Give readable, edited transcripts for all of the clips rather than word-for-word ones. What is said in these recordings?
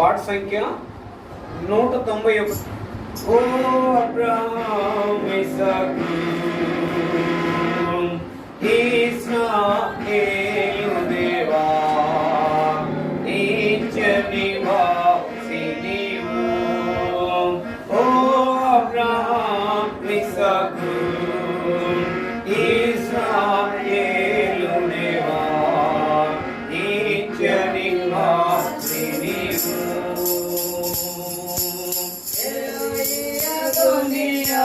పాట సంఖ్య 191. ఓ అబ్రహాం ఇస్సాకు ఇశ్రాయేలు దేవా నిత్యని వాసి నీవు. ఓ అబ్రహాం ఇస్సాకు ఇశ్రాయేలు దేవా నిత్యని వాసి నీవు. దునియా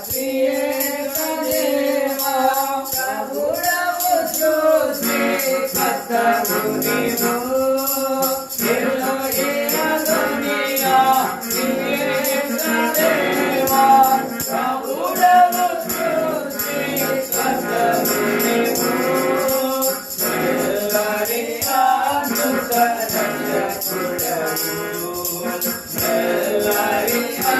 శ్రీయేక దేవా ప్రభుడవు చూసి కర్తవు నీవు. ఎలోహియా దునియా శ్రీయేక దేవా ప్రభుడవు చూసి కర్తవు నీవు. ఎల్లరియా నూతనరక్షకుడవు. ఎల్లరియా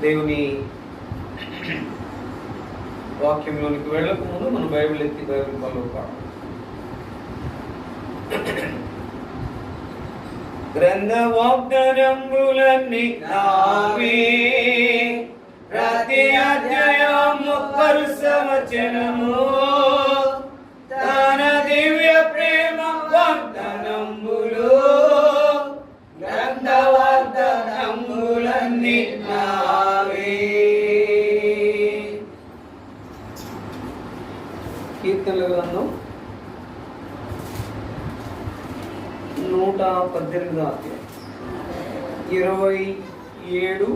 దేవుని వాక్యంలోనికి వెళ్ళక ముందు మనం బైబిల్ ఎత్తి బైబిల్ పనులు పాడు. గ్రంథ వాగ్దానములన్నీ నావే, ప్రతి అధ్యాయము పరుసవచనము తన దివ్య ప్రేమ వాగ్దానములు. గ్రంథ వాగ్దానములన్నీ నావే. కీర్తనల గ్రంథం 118 అధ్యాయం 27.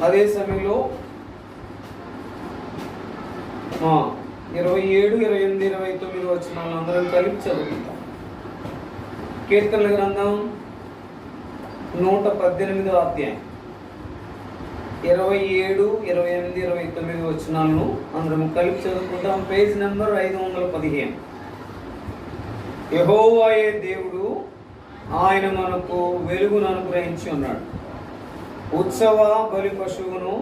అదే సమయంలో 27, 28, 29 వచనాలను అందరం కలిపి చదువుకుంటాం. కీర్తనల గ్రంథం 118 అధ్యాయం 27, 28, 29 వచనాలను అందరం కలిపి చదువుకుంటాం. Page number 515. యెహోవాయే దేవుడు, ఆయన మనకు వెలుగును అనుగ్రహించి ఉన్నాడు. ఉత్సవ బలి పశువును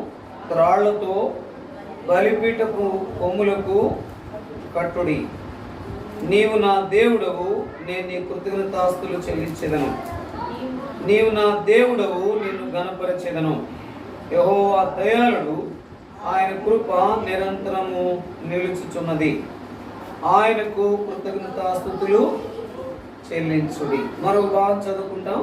త్రాళ్లతో బలిపీఠపు కొమ్ములకు కట్టుడి. నీవు నా దేవుడవు, నేను నీ కృతజ్ఞతాస్తులు చెల్లించెదను. నీవు నా దేవుడవు, నిన్ను ఘనపరచెదను. యెహోవా దయాళుడు, ఆయన కృప నిరంతరము నిలుచుచున్నది. ఆయనకు కృతజ్ఞతాస్తుతులు చెల్లించుడి. మరో భాగం చదువుకుంటాం.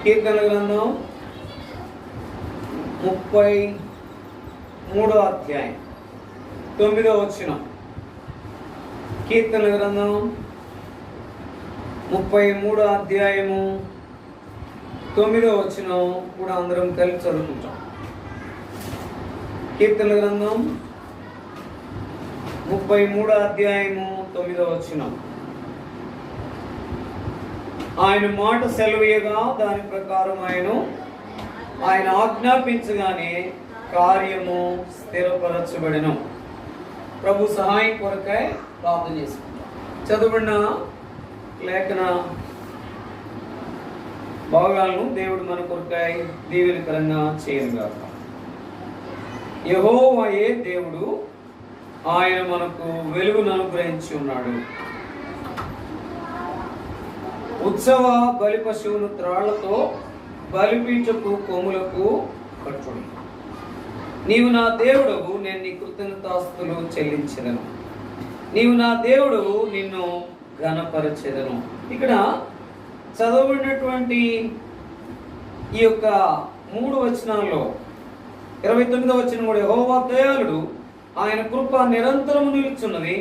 కీర్తనల గ్రంథం 33 అధ్యాయం 9వ వచనం. కీర్తనల గ్రంథం 33వ అధ్యాయము 9వ వచనం కూడా అందరం కలిసి చదువుకుంటాం. కీర్తనల గ్రంథం 33వ అధ్యాయము 9వ వచనం. ఆయన మాట సెలవీయగా దాని ప్రకారం ఆయన ఆజ్ఞాపించగానే కార్యము స్థిరపరచబడెను. ప్రభు సహాయం కొరకై ప్రార్థన చేసుకుంటాం. చదువుకున్న లేఖన భాగాలను దేవుడు మన కొరకై దీవెనకరంగా చేయనుగాక. యెహోవాయే దేవుడు, ఆయన మనకు వెలుగును అనుగ్రహించి ఉన్నాడు. ఉత్సవ బలి పశువును త్రాళ్లతో బలిపీఠపు కొమ్ములకు కట్టుడి. నీవు నా దేవుడవు, నేను నీ కృతజ్ఞతాస్తులు చెల్లించెదను. నీవు నా దేవుడవు, నిన్ను ఘనపరచెదను. ఇక్కడ చదవబడినటువంటి ఈ యొక్క 3 వచనాల్లో 29వ వచనం కూడా, యెహోవా దయాళుడు, ఆయన కృప నిరంతరము నిలుచున్నది,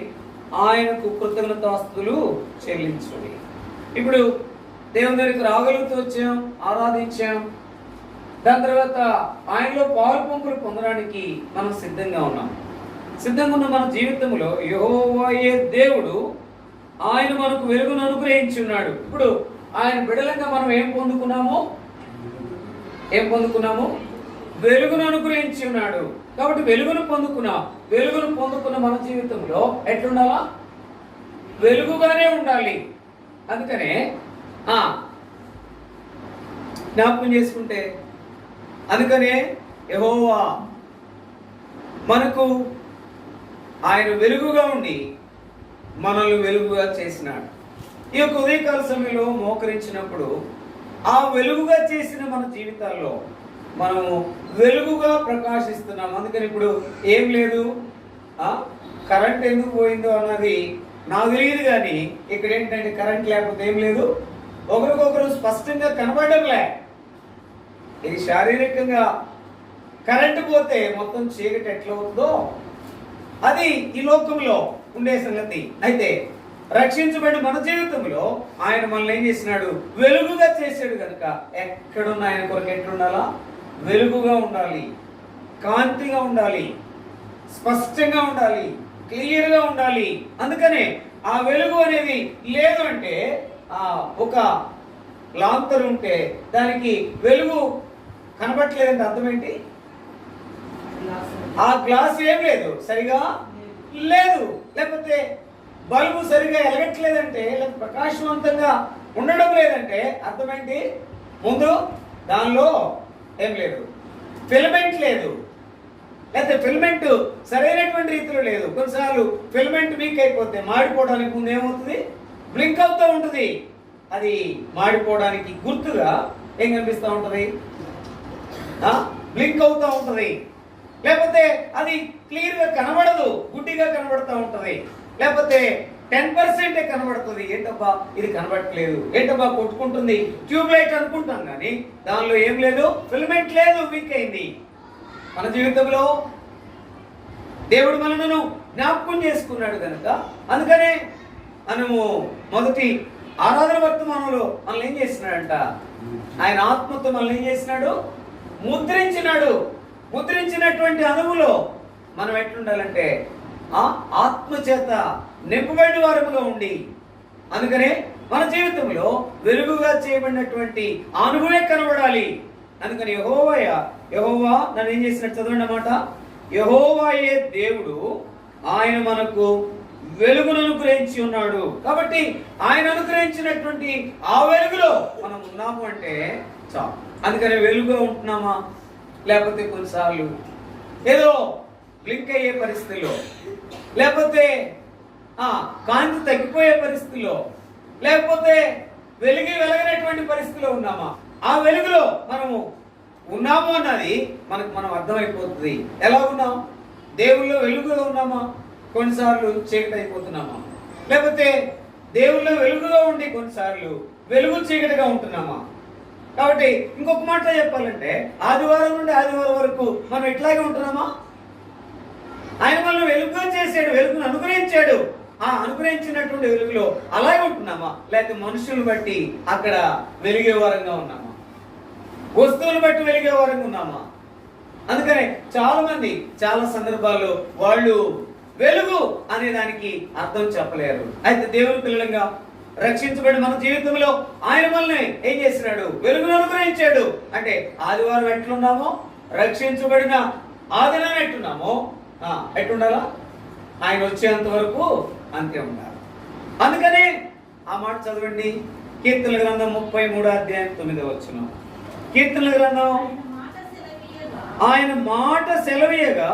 ఆయనకు కృతజ్ఞతాస్తులు చెల్లించుడి. ఇప్పుడు దేవుని దగ్గరికి రాగలుగుతూ వచ్చాం, ఆరాధించాం. దాని తర్వాత ఆయనలో పాలు పంపులు పొందడానికి మనం సిద్ధంగా ఉన్నాం. సిద్ధంగా ఉన్న మన జీవితంలో యెహోవాయే దేవుడు, ఆయన మనకు వెలుగును అనుగ్రహించి ఉన్నాడు. ఇప్పుడు ఆయన బిడలంగా మనం ఏం పొందుకున్నాము? వెలుగును అనుగ్రహించి ఉన్నాడు. కాబట్టి వెలుగును పొందుకున్న మన జీవితంలో ఎట్లుండాలా? వెలుగుగానే ఉండాలి. అందుకనే జ్ఞాపకం చేసుకుంటే, అందుకనే యెహోవా మనకు ఆయన వెలుగుగా ఉండి మనల్ని వెలుగుగా చేసినాడు. ఈ యొక్క ఉదయకాల సమయంలో మోకరించినప్పుడు ఆ వెలుగుగా చేసిన మన జీవితాల్లో మనము వెలుగుగా ప్రకాశిస్తున్నాం. అందుకని ఇప్పుడు ఏం లేదు, కరెంట్ ఎందుకు పోయిందో అన్నది నాకు తెలియదు. కానీ ఇక్కడ ఏంటంటే కరెంట్ లేకపోతే ఏం లేదు, ఒకరికొకరు స్పష్టంగా కనబడడంలే. ఇది శారీరకంగా కరెంటు పోతే మొత్తం చీకటి ఎట్లా అవుతుందో అది ఈ లోకంలో ఉండే సంగతి. అయితే రక్షించబడిన మన జీవితంలో ఆయన మనల్ని ఏం చేసినాడు? వెలుగుగా చేశాడు. కనుక ఎక్కడున్న ఆయన కొరకు ఎట్లుండాలా? వెలుగుగా ఉండాలి, కాంతిగా ఉండాలి, స్పష్టంగా ఉండాలి, క్లియర్గా ఉండాలి. అందుకనే ఆ వెలుగు అనేది లేదు అంటే, ఒక లాంతరు ఉంటే దానికి వెలుగు కనబట్టలేదంటే అర్థం ఏంటి? ఆ గ్లాస్ ఏం లేదు, సరిగా లేదు. లేకపోతే బల్బు సరిగా ఎలగట్లేదంటే, లేకపోతే ప్రకాశవంతంగా ఉండడం లేదంటే అర్థమేంటి? ముందు దానిలో ఏం లేదు, ఫిలమెంట్ లేదు, లేకపోతే ఫిలమెంట్ సరైనటువంటి రీతిలో లేదు. కొన్నిసార్లు ఫిలమెంట్ వీక్ అయిపోతే మాడిపోవడానికి ముందు ఏమవుతుంది? బ్లింక్ అవుతూ ఉంటుంది. అది మాడిపోవడానికి గుర్తుగా ఏం కనిపిస్తూ ఉంటుంది? బ్లింక్ అవుతూ ఉంటుంది. లేకపోతే అది క్లియర్గా కనబడదు, గుడ్డిగా కనబడుతూ ఉంటుంది. లేకపోతే 10% కనబడుతుంది. ఏంటబ్బా ఇది కనబడట్లేదు, ఏంటబ్బా కొట్టుకుంటుంది, ట్యూబ్ లైట్ అనుకుంటాం. కానీ దానిలో ఏం లేదు, ఫిలమెంట్ లేదు, వీక్ అయింది. మన జీవితంలో దేవుడు మనను జ్ఞాపకం చేసుకున్నాడు కనుక, అందుకనే మనము మొదటి ఆరాధన వర్తమానంలో మనల్ని ఏం చేసినాడంట? ఆయన ఆత్మతో మనల్ని ఏం చేసినాడు? ముద్రించినాడు. ముద్రించినటువంటి అనువులో మనం ఎట్లుండాలంటే ఆత్మ చేత నింపబడిన వారముగా ఉండి, అందుకనే మన జీవితంలో వెలుగుగా చేయబడినటువంటి అనుభవే కనబడాలి. అందుకని యెహోవా నన్ను ఏం చేసినట్టు చదవండి అన్నమాట. యెహోవాయే దేవుడు, ఆయన మనకు వెలుగును అనుగ్రహించి ఉన్నాడు. కాబట్టి ఆయన అనుగ్రహించినటువంటి ఆ వెలుగులో మనం ఉన్నాము అంటే చాలు. అందుకని వెలుగుగా ఉంటున్నామా? లేకపోతే కొన్నిసార్లు ఏదో బ్లింక్ అయ్యే పరిస్థితిలో, లేకపోతే కాంతి తగ్గిపోయే పరిస్థితిలో, లేకపోతే వెలగనటువంటి పరిస్థితిలో ఉన్నామా? ఆ వెలుగులో మనము ఉన్నాము అన్నది మనం అర్థమైపోతుంది. ఎలా ఉన్నాం? దేవుల్లో వెలుగుగా ఉన్నామా? కొన్నిసార్లు చీకటి అయిపోతున్నామా? లేకపోతే దేవుల్లో వెలుగుగా ఉండి కొన్నిసార్లు వెలుగు చీకటిగా ఉంటున్నామా? కాబట్టి ఇంకొక మాట చెప్పాలంటే, ఆదివారం నుండి ఆదివారం వరకు మనం ఇట్లాగే ఉంటున్నామా? ఆయన మనల్ని వెలుగుగా చేశాడు, వెలుగును అనుగ్రహించాడు. అనుగ్రహించినటువంటి వెలుగులో అలాగే ఉంటున్నామా, లేకపోతే మనుషులను బట్టి అక్కడ వెలిగే వారంగా ఉన్నామా, వస్తువులు బట్టి వెలిగే వారంగా ఉన్నామా? అందుకనే చాలా మంది చాలా సందర్భాల్లో వాళ్ళు వెలుగు అనే దానికి అర్థం చెప్పలేరు. అయితే దేవుని పిల్లలంగా రక్షించబడి మన జీవితంలో ఆయన మనల్ని ఏం చేసినాడు? వెలుగును అనుగ్రహించాడు. అంటే ఆదివారం ఎట్లున్నామో, రక్షించబడిన ఆదివారం ఎట్టున్నామో ఎట్టుండాలా? ఆయన వచ్చేంత వరకు అంతే ఉండాలి. అందుకనే ఆ మాట చదవండి, కీర్తనల గ్రంథం 33:9. కీర్తనల గ్రంథం, ఆయన మాట సెలవీయగా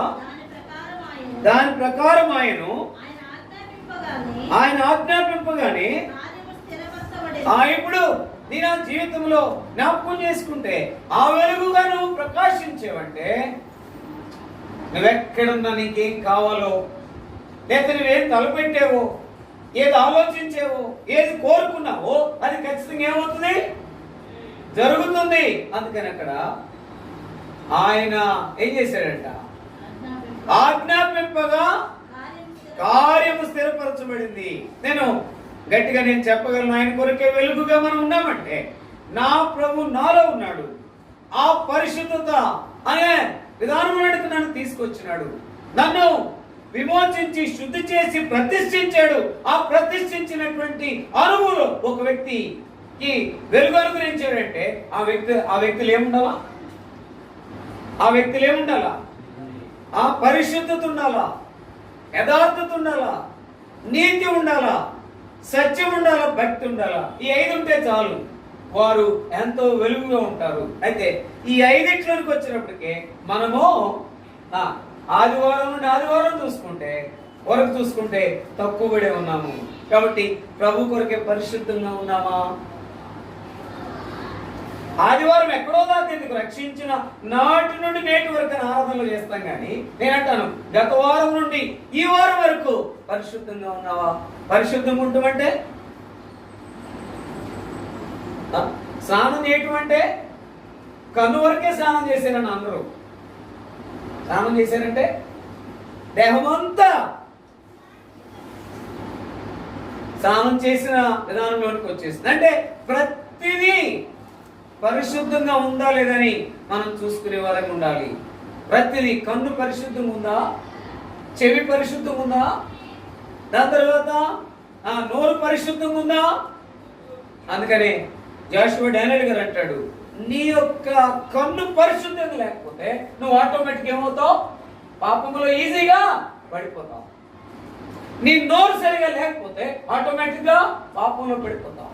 దాని ప్రకారం ఆయన ఆజ్ఞాపింపగానే ఇప్పుడు నీ నా జీవితంలో జ్ఞాపకం చేసుకుంటే ఆ వెలుగుగా నువ్వు ప్రకాశించేవంటే, నువ్వెక్కడున్నా నీకేం కావాలో, లేకపోతే నువ్వేం తలపెట్టావో, ఏది ఆలోచించావో, ఏది కోరుకున్నావో అది ఖచ్చితంగా ఏమవుతుంది? జరుగుతుంది. అందుకని అక్కడ ఆయన ఏం చేశాడంట? ఆజ్ఞాపింపగా కార్యము స్థిరపరచబడింది. నేను గట్టిగా చెప్పగలను, ఆయన కొరకే వెలుగుగా మనం ఉన్నామంటే నా ప్రభు నాలో ఉన్నాడు, ఆ పరిశుద్ధత అనే విధానంలోకి నన్ను తీసుకొచ్చినాడు, నన్ను విమోచించి శుద్ధి చేసి ప్రతిష్ఠించాడు. ఆ ప్రతిష్ఠించినటువంటి అనుభవం ఒక వ్యక్తికి వెలుగు అనుగ్రహించాడంటే ఆ వ్యక్తులు ఏముండాలా? ఆ వ్యక్తులు ఏముండాలా? ఆ పరిశుద్ధత ఉండాలా, యథార్థత ఉండాలా, నీతి ఉండాలా, సత్యం ఉండాలా, భక్తి ఉండాలా. ఈ 5 ఉంటే చాలు, వారు ఎంతో వెలుగుగా ఉంటారు. అయితే ఈ 5 వచ్చినప్పటికే మనము ఆదివారం నుండి ఆదివారం చూసుకుంటే తక్కువబడే ఉన్నాము. కాబట్టి ప్రభు కొరకే పరిశుద్ధంగా ఉన్నామా? ఆదివారం ఎక్కడో దాకా ఎందుకు? రక్షించిన నాటి నుండి నేటి వరకు ఆరాధనలు చేస్తాం. కానీ నేనంటాను, గత వారం నుండి ఈ వారం వరకు పరిశుద్ధంగా ఉన్నావా? పరిశుద్ధంగా ఉంటామంటే స్నానం చేయటం అంటే కన్ను వరకే స్నానం చేశారని అందరూ. స్నానం చేశారంటే దేహమంతా స్నానం చేసిన విధానంలోనికి వచ్చేసింది. అంటే ప్రతిదీ పరిశుద్ధంగా ఉందా లేదని మనం చూసుకునే వారంగా ఉండాలి. ప్రతిదీ కన్ను పరిశుద్ధంగా ఉందా, చెవి పరిశుద్ధంగా ఉందా, దాని తర్వాత నోరు పరిశుద్ధంగా ఉందా. అందుకనే జాషువా డానియల్ గారు అంటాడు, నీ యొక్క కన్ను పరిశుద్ధంగా లేకపోతే నువ్వు ఆటోమేటిక్ ఏమవుతావు? పాపంలో ఈజీగా పడిపోతావు. నీ నోరు సరిగా లేకపోతే ఆటోమేటిక్ గా పాపంలో పడిపోతావు.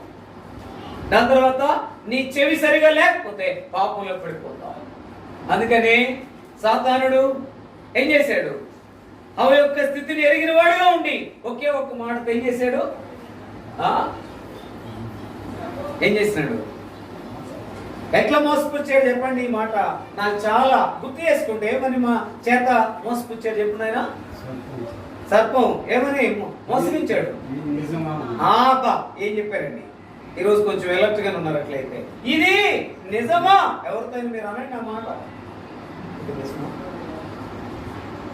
దాని తర్వాత నీ చెవి సరిగా లేకపోతే పాపంలో పడిపోతావు. అందుకని సాతానుడు ఏం చేశాడు? అవ యొక్క స్థితిని ఎరిగిన వాడుగా ఉండి ఒకే ఒక్క మాటతో ఏం చేశాడు? ఎట్లా మోసపుచ్చాడు చెప్పండి. ఈ మాట నాకు చాలా గుర్తు చేసుకుంటే ఏమని మా చేత మోసపుచ్చాడు చెప్పండి. ఆయన సర్పం ఏమని మోసగించాడు? ఏం చెప్పారండి? ఈరోజు కొంచెం ఎలర్ట్ గానే ఉన్నారు. అట్లయితే ఇది నిజమా? ఎవరితో మీరు అనండి ఆ మాట.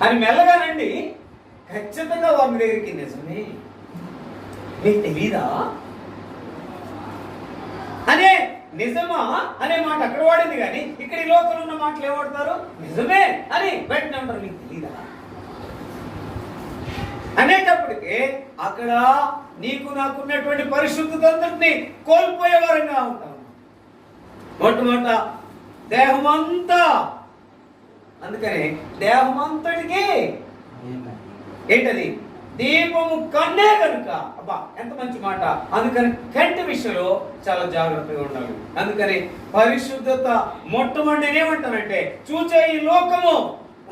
అని మెల్లగానండి ఖచ్చితంగా వారి దగ్గరికి నిజమే మీకు తెలీదా అనే నిజమా అనే మాట అక్కడ వాడింది. కానీ ఇక్కడ ఈ లోకంలో ఉన్న మాటలు ఏమవుతారు? నిజమే అని వెంటనే అంటారు, మీకు తెలీదా అనేటప్పటికే అక్కడ నీకు నాకున్నటువంటి పరిశుద్ధతని కోల్పోయే వారంగా ఉంటాం. మొట్టమొదట దేహమంతా. అందుకని దేహమంతటికి ఏంటది? దీపము కన్నే కనుక. అబ్బా ఎంత మంచి మాట. అందుకని కంటి విషయంలో చాలా జాగ్రత్తగా ఉండాలి. అందుకని పరిశుద్ధత మొట్టమొదటి ఏమంటానంటే, చూచే ఈ లోకము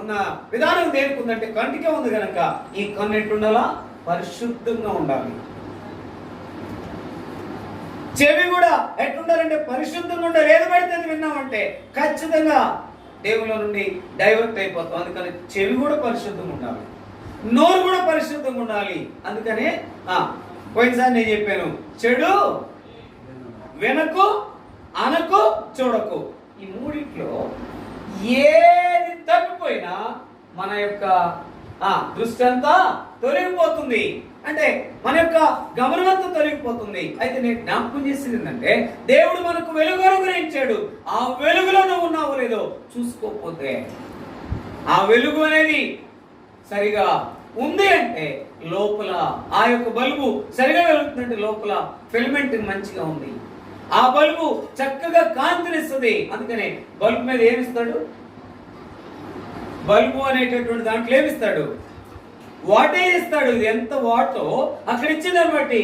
ఉన్న విధానం దేనికి ఉందంటే కంటికే ఉంది కనుక ఈ కన్ను ఎట్టుండాలా? పరిశుద్ధంగా ఉండాలి. చెవి కూడా ఎట్లుండాలంటే పరిశుద్ధంగా ఉండాలి. ఏది పడితే అది విన్నామంటే ఖచ్చితంగా దేవుళ్ళ నుండి డైవర్ట్ అయిపోతాం. అందుకని చెవి కూడా పరిశుద్ధంగా ఉండాలి, నోరు కూడా పరిశుద్ధంగా ఉండాలి. అందుకనే పోయినసారి నేను చెప్పాను, చెడు వినకు, అనకు, చూడకు. ఈ మూడిట్లో ఏది తప్పిపోయినా మన యొక్క దృష్టి అంతా తొలగిపోతుంది. అంటే మన యొక్క గమనమంతా తొలగిపోతుంది. అయితే నేను జ్ఞాపకం చేసింది ఏంటంటే, దేవుడు మనకు వెలుగు అనుగ్రహించాడు. ఆ వెలుగులో నువ్వు ఉన్నావో లేదో చూసుకోకపోతే, ఆ వెలుగు అనేది సరిగా ఉంది అంటే లోపల ఆ యొక్క బల్బు సరిగా వెలుగుతుందంటే లోపల ఫిలమెంట్ మంచిగా ఉంది, ఆ బల్బు చక్కగా కాంతినిస్తుంది. అందుకనే బల్బు మీద ఏమిస్తాడు? బల్బు అనేటటువంటి దాంట్లో ఏమిస్తాడు? వాటేజ్ ఇస్తాడు. ఇది ఎంత వాటో అక్కడ ఇచ్చిందని బట్టి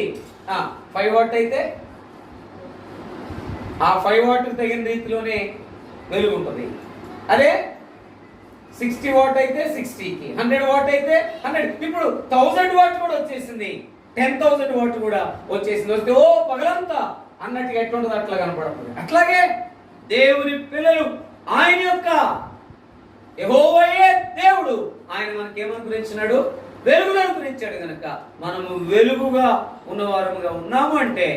5 వాట్ అయితే ఆ 5 వాట్ తగిన రీతిలోనే వెలుగు ఉంటుంది. అదే 60 వాట్ అయితే 60కి, 100 వాట్ అయితే 100. ఇప్పుడు 1000 వాట్ కూడా వచ్చేసింది, 10,000 వాట్ కూడా వచ్చేసింది. వస్తే ఓ పగలంతా అన్నట్టుగా ఎట్లుంటుంది అట్లా కనపడుతుంది. అట్లాగే దేవుని పిల్లలు, ఆయన యొక్క యెహోవాయే దేవుడు, ఆయన మనకి ఏమనుగ్రహించినాడు? వెలుగును అనుగ్రహించాడు. కనుక మనము వెలుగుగా ఉన్నవారముగా ఉన్నాము అంటే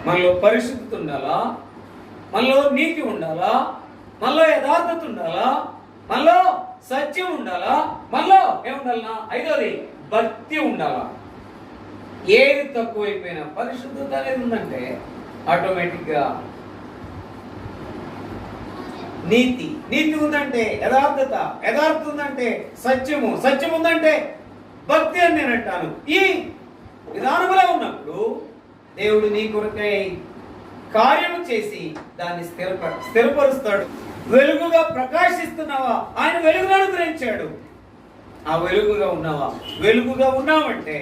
మనలో పరిశుద్ధత ఉండాలా, మనలో నీతి ఉండాలా, మనలో యథార్థత ఉండాలా, మనలో సత్యం ఉండాలా, మనలో ఏముండాలన్నా 5వది భక్తి ఉండాలా. ఏది తక్కువైపోయినా పరిశుద్ధత అనేది ఉందంటే ఆటోమేటిక్గా నీతి ఉందంటే యథార్థత, యథార్థత ఉందంటే సత్యం ఉందంటే భక్తి అని నేను అంటాను. ఈ విధానములో ఉన్నప్పుడు దేవుడు నీ కొరకై కార్యము చేసి దాన్ని స్థిరపరుస్తాడు. వెలుగుగా ప్రకాశిస్తున్నావా? ఆయన వెలుగును అనుగ్రహించాడు. ఆ వెలుగుగా ఉన్నావా? వెలుగుగా ఉన్నావంటే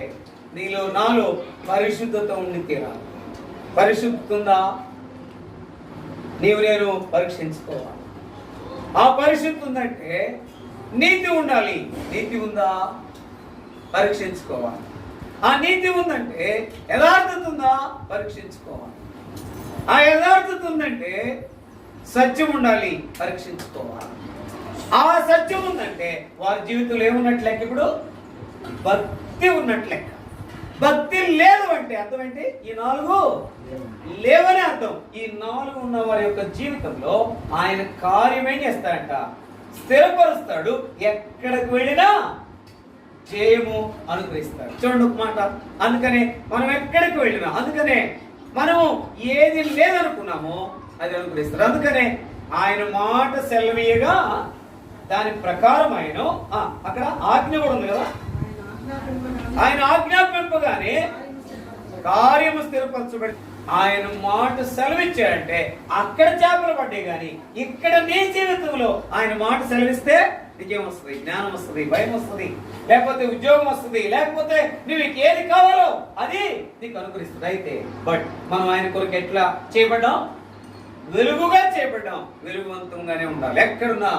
నీలో నాలో పరిశుద్ధత ఉండి తీరాలి. పరిశుద్ధత ఉందా? నీవు నేను పరీక్షించుకోవాలి. ఆ పరిశుద్ధి ఉందంటే నీతి ఉండాలి. నీతి ఉందా? పరీక్షించుకోవాలి. ఆ నీతి ఉందంటే యథార్థత ఉందా? పరీక్షించుకోవాలి. ఆ యథార్థత ఉందంటే సత్యం ఉండాలి, పరీక్షించుకోవాలి. ఆ సత్యం ఉందంటే వారి జీవితంలో ఏమున్నట్లు లెక్క? ఇప్పుడు భక్తి ఉన్నట్లు లెక్క. భక్తి లేదు అంటే అర్థం ఏంటి? ఈ 4 లేవని అర్థం. ఈ 4 ఉన్న వారి యొక్క జీవితంలో ఆయన కార్యం ఏం చేస్తాడంట? స్థిరపరుస్తాడు. ఎక్కడికి వెళ్ళినా జయము అనుగ్రహిస్తాడు. చూడండి ఒక మాట. అందుకనే మనం ఎక్కడికి వెళ్ళినా, అందుకనే మనము ఏది లేదనుకున్నామో అది అనుగ్రహిస్తాడు. అందుకనే ఆయన మాట సెలవీయగా దాని ప్రకారం ఆయన అక్కడ ఆజ్ఞ కూడా ఉంది కదా, ఆయన ఆజ్ఞాపింపగానే కార్యము స్థిరపరచబడి ఆయన మాట సెలవిచ్చాడంటే అక్కడ చేపలు పడ్డాయి. కానీ ఇక్కడ నీ జీవితంలో ఆయన మాట సెలవిస్తే విజయం వస్తుంది, జ్ఞానం వస్తుంది, భయం వస్తుంది, లేకపోతే ఉద్యోగం వస్తుంది, లేకపోతే నువ్వు ఏది కావాలో అది నీకు అనుగ్రహిస్తుంది. అయితే మనం ఆయన కొరకు ఎట్లా చేయబడ్డాం? వెలుగుగా చేయబడ్డాం. వెలుగువంతంగానే ఉండాలి. ఎక్కడున్నా,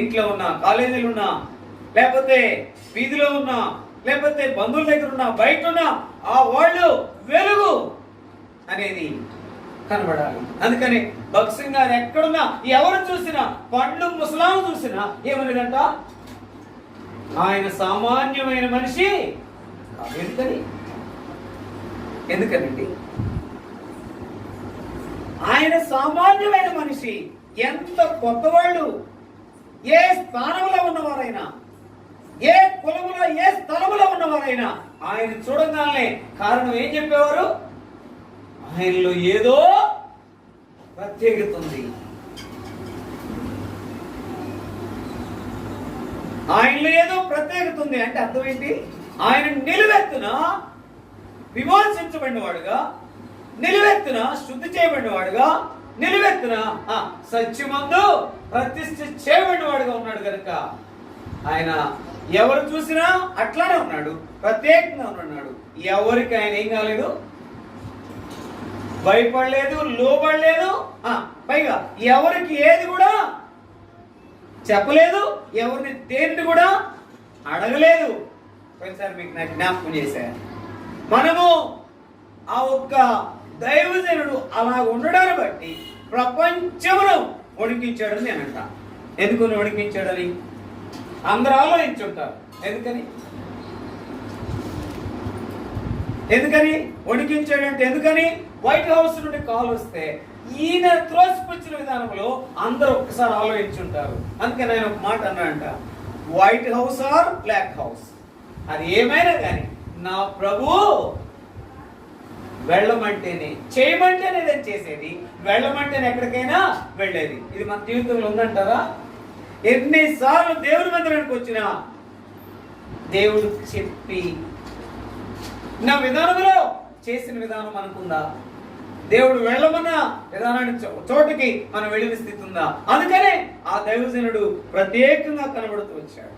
ఇంట్లో ఉన్నా, కాలేజీలో ఉన్నా, లేకపోతే వీధిలో ఉన్నా, లేకపోతే బంధువుల దగ్గర ఉన్నా, బయట ఉన్నా, ఆ వాళ్ళు వెలుగు అనేది కనబడాలి. అందుకని భగత్ సింగ్ గారు ఎక్కడున్నా, ఎవరు చూసినా, పండ్లు ముసలాము చూసినా ఏమనేదంట? ఆయన సామాన్యమైన మనిషి. ఎందుకనండి? ఆయన సామాన్యమైన మనిషి. ఎంత కొత్త వాళ్ళు, ఏ స్థానంలో ఉన్నవారైనా, ఏ కులములో, ఏ స్థలములో ఉన్నవారైనా ఆయన చూడగానే కారణం ఏం చెప్పేవారు? ఆయనలో ఏదో ప్రత్యేకత ఉంది, ఆయనలో ఏదో ప్రత్యేకత ఉంది. అంటే అర్థం ఏంటి? ఆయన నిలువెత్తున విమోచించబడినవాడుగా, నిలువెత్తున శుద్ధి చేయబడినవాడుగా, నిలువెత్తున సత్యమందు ప్రతిష్ఠ చేయబడినవాడుగా ఉన్నాడు. కనుక ఆయన ఎవరు చూసినా అట్లానే ఉన్నాడు, ప్రత్యేకంగా ఉన్నాడు. ఎవరికి ఆయన ఏం కాలేదు? భయపడలేదు, లోబడలేదు. పైగా ఎవరికి ఏది కూడా చెప్పలేదు, ఎవరిని దేన్ని కూడా అడగలేదు. ఒకసారి మీకు నాకు జ్ఞాపకం చేశారు. మనము ఆ ఒక్క దైవజనుడు అలా ఉండడాన్ని బట్టి ప్రపంచమును వణికించాడని నేను అంటా. ఎందుకు వణికించాడని అందరూ ఆలోచించుంటారు. ఎందుకని వణికించాడంటే, ఎందుకని వైట్ హౌస్ నుండి కాల్ వస్తే ఈయన త్రోసిపుచ్చిన విధానంలో అందరూ ఒక్కసారి ఆలోచించుంటారు. అందుకని ఆయన ఒక మాట అన్నాడంట, white house or black house, అది ఏమైనా కానీ నా ప్రభు వెళ్ళమంటేనే, చేయమంటేనే నేను చేసేది, వెళ్ళమంటేనే ఎక్కడికైనా వెళ్ళేది. ఇది మన జీవితంలో ఉందంటారా? ఎన్నిసార్లు దేవుని మందిరానికి వచ్చినా దేవుడు చెప్పి నా విధానంలో చేసిన విధానం మనకుందా? దేవుడు వెళ్ళమన్న విధానాన్ని చోటుకి మనం వెళ్ళిన స్థితి ఉందా? అందుకనే ఆ దైవజనుడు ప్రత్యేకంగా కనబడుతూ వచ్చాడు.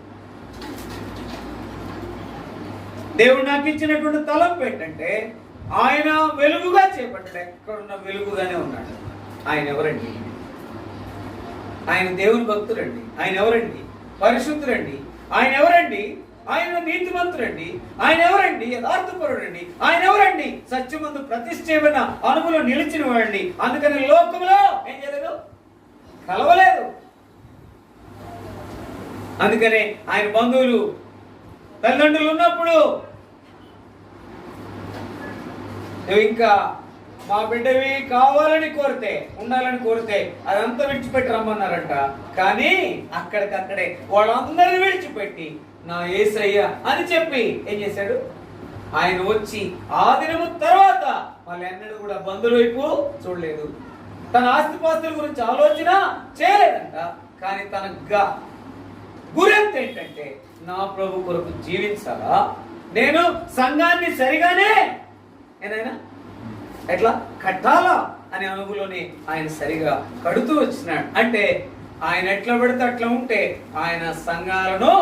దేవుడు నాకు ఇచ్చినటువంటి తలంపు ఏంటంటే ఆయన వెలుగుగా చేపట్టాడు. ఎక్కడున్న వెలుగుగానే ఉన్నాడు. ఆయన ఎవరండి? ఆయన దేవుని భక్తుడండి. ఆయన ఎవరండి? పరిశుద్ధుడండి. ఆయన ఎవరండి? ఆయన నీతిమంతుడండి. ఆయన ఎవరండి? యథార్థపరుడండి. ఆయన ఎవరండి? సత్యమందు ప్రతిష్ఠమైన అనుభవంలో నిలిచిన వాడండి. అందుకని లోకంలో ఏం చేయలేదు, కలవలేదు. అందుకనే ఆయన బంధువులు తల్లిదండ్రులు ఉన్నప్పుడు నువ్వు ఇంకా మా బిడ్డవి కావాలని కోరితే, ఉండాలని కోరితే అదంతా విడిచిపెట్టి రమ్మన్నారంట. కానీ అక్కడికక్కడే వాళ్ళందరినీ విడిచిపెట్టి నా యేసయ్య అని చెప్పి ఏం చేశాడు? ఆయన వచ్చి ఆ దినము తర్వాత మళ్ళీ ఎన్నడూ కూడా బంధువుల వైపు చూడలేదు. తన ఆస్తిపాస్తుల గురించి ఆలోచన చేయలేదంట. కానీ తన గురంత ఏంటంటే నా ప్రభు కొరకు జీవించాలా, నేను సంఘాన్ని సరిగానే ఏనాయనా ఎట్లా కట్టాలా అనే అనుభవంలోనే ఆయన సరిగా కడుతూ వచ్చినాడు. అంటే ఆయన ఎట్లా పెడితే అట్లా ఉంటే ఆయన సంఘాలను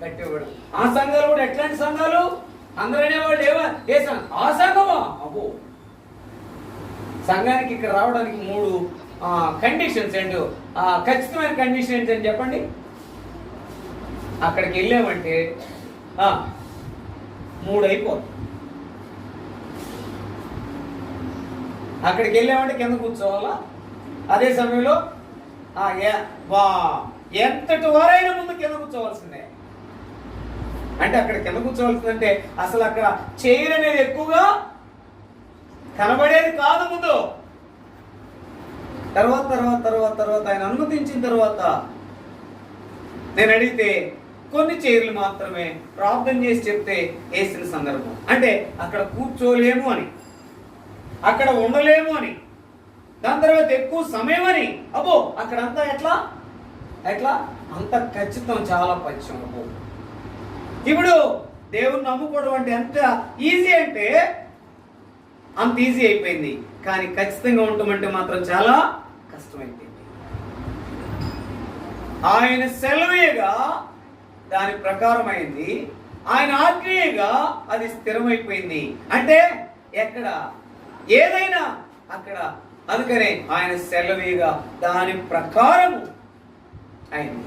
కట్టేవాడు. ఆ సంఘాలు కూడా ఎట్లాంటి సంఘాలు? అందరూ అనేవాళ్ళు ఏ సంఘం? ఆ సంఘమా? అబ్బో, సంఘానికి ఇక్కడ రావడానికి 3 కండిషన్స్ ఏంటో, ఖచ్చితమైన కండిషన్ ఏంటని చెప్పండి. అక్కడికి వెళ్ళామంటే 3 అయిపోతుంది. అక్కడికి వెళ్ళామంటే కింద కూర్చోవాలా. అదే సమయంలో ఎంతటి వారైనా ముందు కింద కూర్చోవాల్సిందే. అంటే అక్కడ కింద కూర్చోవాల్సిందంటే అసలు అక్కడ చైర్ అనేది ఎక్కువగా కనబడేది కాదు ముందు. తర్వాత తర్వాత తర్వాత తర్వాత ఆయన అనుమతించిన తర్వాత నేను అడిగితే కొన్ని చైర్లు మాత్రమే ప్రార్థన చేసి చెప్తే వేసిన సందర్భం. అంటే అక్కడ కూర్చోలేము అని, అక్కడ ఉండలేము అని, దాని తర్వాత ఎక్కువ సమయం అని. అబ్బో అక్కడంతా ఎట్లా ఎట్లా అంత ఖచ్చితం, చాలా పచ్చం. అబ్బో ఇప్పుడు దేవుణ్ణి నమ్ముకోవడం అంటే ఎంత ఈజీ అంటే అంత ఈజీ అయిపోయింది. కానీ ఖచ్చితంగా ఉండటమంటే మాత్రం చాలా కష్టమైపోయింది. ఆయన సెలవేగా దాని ప్రకారం అయింది, ఆయన ఆజ్ఞగా అది స్థిరమైపోయింది. అంటే ఎక్కడ ఏదైనా అక్కడ. అందుకనే ఆయన సెలవేగా దాని ప్రకారము అయింది.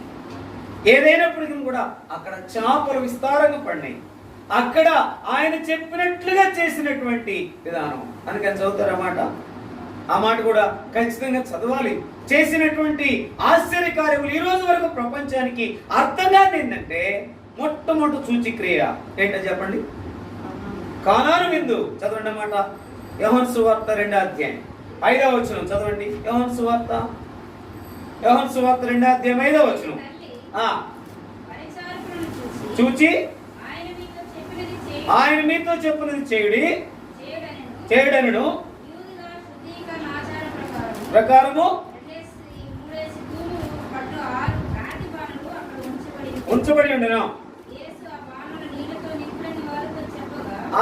ఏదైనప్పటికీ కూడా అక్కడ చేపలు విస్తారంగా పడినాయి. అక్కడ ఆయన చెప్పినట్లుగా చేసినటువంటి విధానం. అందుకని చదువుతారన్నమాట. ఆ మాట కూడా ఖచ్చితంగా చదవాలి. చేసినటువంటి ఆశ్చర్య కార్యములు ఈ రోజు వరకు ప్రపంచానికి అర్థం కాదు. ఏంటంటే మొట్టమొదటి సూచిక్రియ ఏంటో చెప్పండి. కానాను విందు చదవండి అన్నమాట. యోహాను సువార్త 2వ అధ్యాయం 5వ వచనం చదవండి. యోహాను సువార్త 2వ అధ్యాయం 5వ వచనం. చూచి ఆయన మీతో చెప్పినది చేయుడనెను ప్రకారము ఉంచబడి ఉండెను.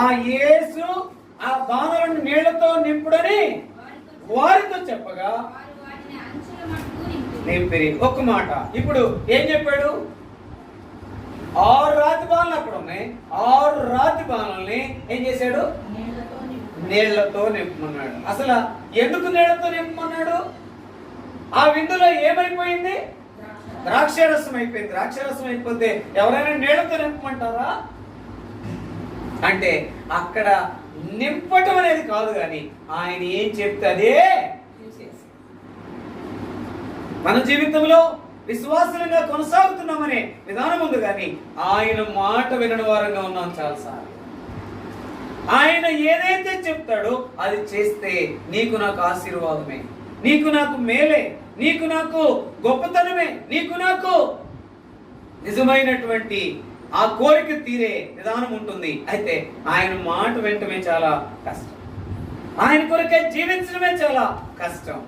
ఆ యేసు ఆ బాణలను నీళ్లతో నింపుడని వారితో చెప్పగా నింపిరి. ఒక్క మాట. ఇప్పుడు ఏం చెప్పాడు? 6 రాతి బాణలు అక్కడ ఉన్నాయి. 6 రాతి బాణల్ని ఏం చేశాడు? నీళ్లతో నింపమన్నాడు. అసలు ఎందుకు నీళ్లతో నింపమన్నాడు? ఆ విందులో ఏమైపోయింది? ద్రాక్షరసం అయిపోయింది. ద్రాక్షరసం అయిపోతే ఎవరైనా నీళ్లతో నింపమంటారా? అంటే అక్కడ నింపటం అనేది కాదు, కానీ ఆయన ఏం చెప్తే అదే. మన జీవితంలో విశ్వాసంగా కొనసాగుతున్నామనే విధానం ఉంది, కానీ ఆయన మాట వినని వారంగా ఉన్నాం చాలాసార్లు. ఆయన ఏదైతే చెప్తాడో అది చేస్తే నీకు నాకు ఆశీర్వాదమే, నీకు నాకు మేలే, నీకు నాకు గొప్పతనమే, నీకు నాకు నిజమైనటువంటి ఆ కోరిక తీరే విధానం ఉంటుంది. అయితే ఆయన మాట వినటమే చాలా కష్టం, ఆయన కొరకే జీవించడమే చాలా కష్టం.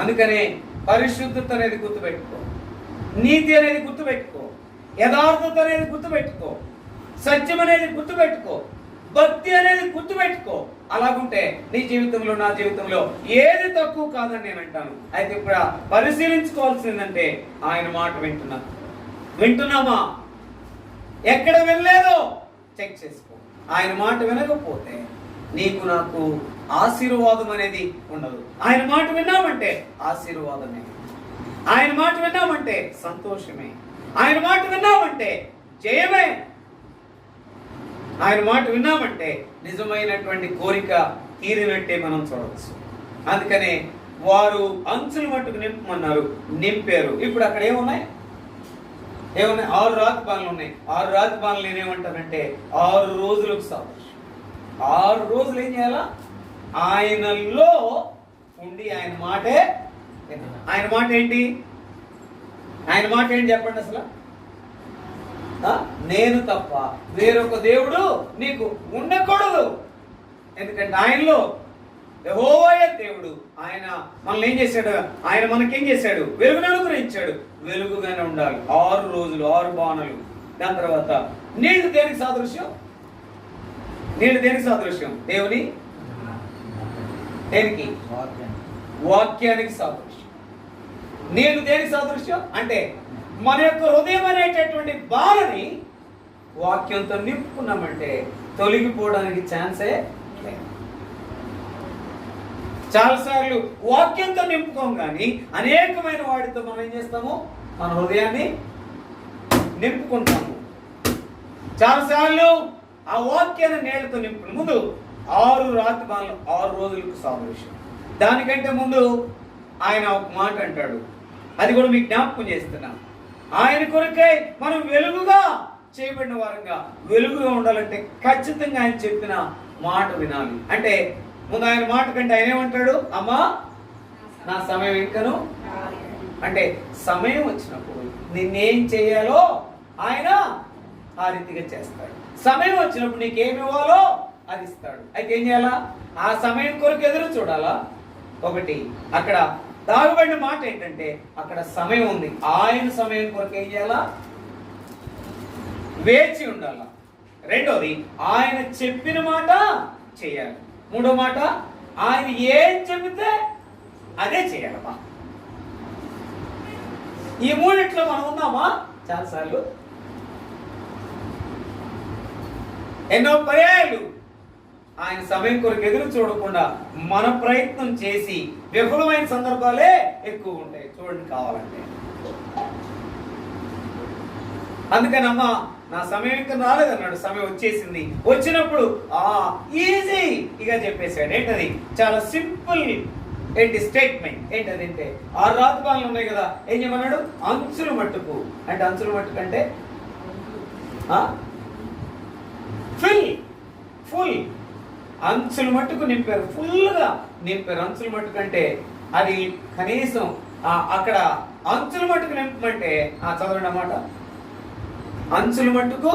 అందుకనే పరిశుద్ధత అనేది గుర్తుపెట్టుకో, నీతి అనేది గుర్తుపెట్టుకో, యథార్థత అనేది గుర్తుపెట్టుకో, సత్యం అనేది గుర్తుపెట్టుకో, భక్తి అనేది గుర్తుపెట్టుకో. అలాగుంటే నీ జీవితంలో, నా జీవితంలో ఏది తక్కువ కాదని నేను అంటాను. అయితే ఇప్పుడు పరిశీలించుకోవాల్సిందంటే ఆయన మాట వింటున్నామా? ఎక్కడ వినలేదో చెక్ చేసుకో. ఆయన మాట వినకపోతే నీకు నాకు ఆశీర్వాదం అనేది ఉండదు. ఆయన మాట విన్నామంటే ఆశీర్వాదమే, ఆయన మాట విన్నామంటే సంతోషమే, ఆయన మాట విన్నామంటే జయమే, ఆయన మాట విన్నామంటే నిజమైనటువంటి కోరిక తీరినట్టే మనం చూడవచ్చు. అందుకనే వారు అంచుల మట్టుకు నింపమన్నారు, నింపారు. ఇప్పుడు అక్కడ ఏమున్నాయి? 6 రాతిపాలలు ఉన్నాయి. 6 రాతిపాలలు నేనేమంటానంటే 6 రోజులకు సాదృశ్యం. 6 రోజులు ఏం చేయాలా? ఆయనలో ఉండి ఆయన మాటే. ఆయన మాట ఏంటి? ఆయన మాట ఏంటి చెప్పండి అసలు? నేను తప్ప వేరొక దేవుడు నీకు ఉండకూడదు. ఎందుకంటే ఆయనలో యెహోవాయే దేవుడు. ఆయన మనల్ని ఏం చేశాడు? ఆయన మనకేం చేశాడు? వెలుగును అనుగ్రహించాడు. వెలుగుగానే ఉండాలి. 6 రోజులు, 6 బాణలు. దాని తర్వాత నీళ్లు దేనికి సాదృశ్యం? నీళ్లు దేనికి సాదృశ్యం? దేవుని దేనికి? వాక్యానికి సాదృశ్యం. నీళ్లు దేనికి సాదృశ్యం అంటే మన యొక్క హృదయం అనేటటువంటి బాలని వాక్యంతో నింపుకున్నామంటే తొలగిపోవడానికి ఛాన్సే లేదు. చాలాసార్లు వాక్యంతో నింపుకోం, కానీ అనేకమైన వాటితో మనం ఏం చేస్తాము? మన హృదయాన్ని నింపుకుంటాము. చాలాసార్లు ఆ వాక్యాన్ని నీళ్లతో నింపు ముందు 6 రాతిపాలలు 6 రోజులకు సాదృశ్యం. దానికంటే ముందు ఆయన ఒక మాట అంటాడు, అది కూడా మీకు జ్ఞాపకం చేస్తున్నా. ఆయన కొరకై మనం వెలుగుగా చేయబడిన వారంగా, వెలుగుగా ఉండాలంటే ఖచ్చితంగా ఆయన చెప్పిన మాట వినాలి. అంటే ముందు ఆయన మాట కంటే ఆయన ఏమంటాడు? అమ్మా నా సమయం ఇంకను. అంటే సమయం వచ్చినప్పుడు నిన్నేం చేయాలో ఆయన ఆ రీతిగా చేస్తాడు. సమయం వచ్చినప్పుడు నీకేమి ఇవ్వాలో అది ఇస్తాడు. అయితే ఏం చేయాలా? ఆ సమయం కొరకు ఎదురు చూడాలా? ఒకటి అక్కడ దాగబడిన మాట ఏంటంటే అక్కడ సమయం ఉంది. ఆయన సమయం కొరకు ఏం చేయాలా? వేచి ఉండాలా. రెండోది ఆయన చెప్పిన మాట చేయాలి. మూడో మాట ఆయన ఏం చెబితే అదే చేయాలమ్మా. ఈ మూడిట్లో మనం ఉన్నామా? చాలాసార్లు ఎన్నో పర్యాయాలు ఆయన సమయం కొరకు ఎదురు చూడకుండా మన ప్రయత్నం చేసి విఫలమైన సందర్భాలే ఎక్కువ ఉంటాయి. చూడండి కావాలంటే. అందుకని అమ్మ నా సమయం ఇంకా రాలేదన్నాడు. సమయం వచ్చేసింది. వచ్చినప్పుడు ఈజీ ఇక చెప్పేశాడు. ఏంటది? చాలా సింపుల్ ఏంటి స్టేట్మెంట్. ఏంటదంటే 6 రాతిపాలలు ఉన్నాయి కదా, ఏం చేయమన్నాడు? అంచుల మట్టుకు. అంటే అంచుల మట్టుకు అంటే ఫుల్ అంచుల మట్టుకు నింపారు. ఫుల్గా నింపారు. అంచుల మట్టుకు అంటే అది కనీసం అక్కడ అంచుల మట్టుకు నింపమంటే చదవండి అన్నమాట. అంచుల మట్టుకు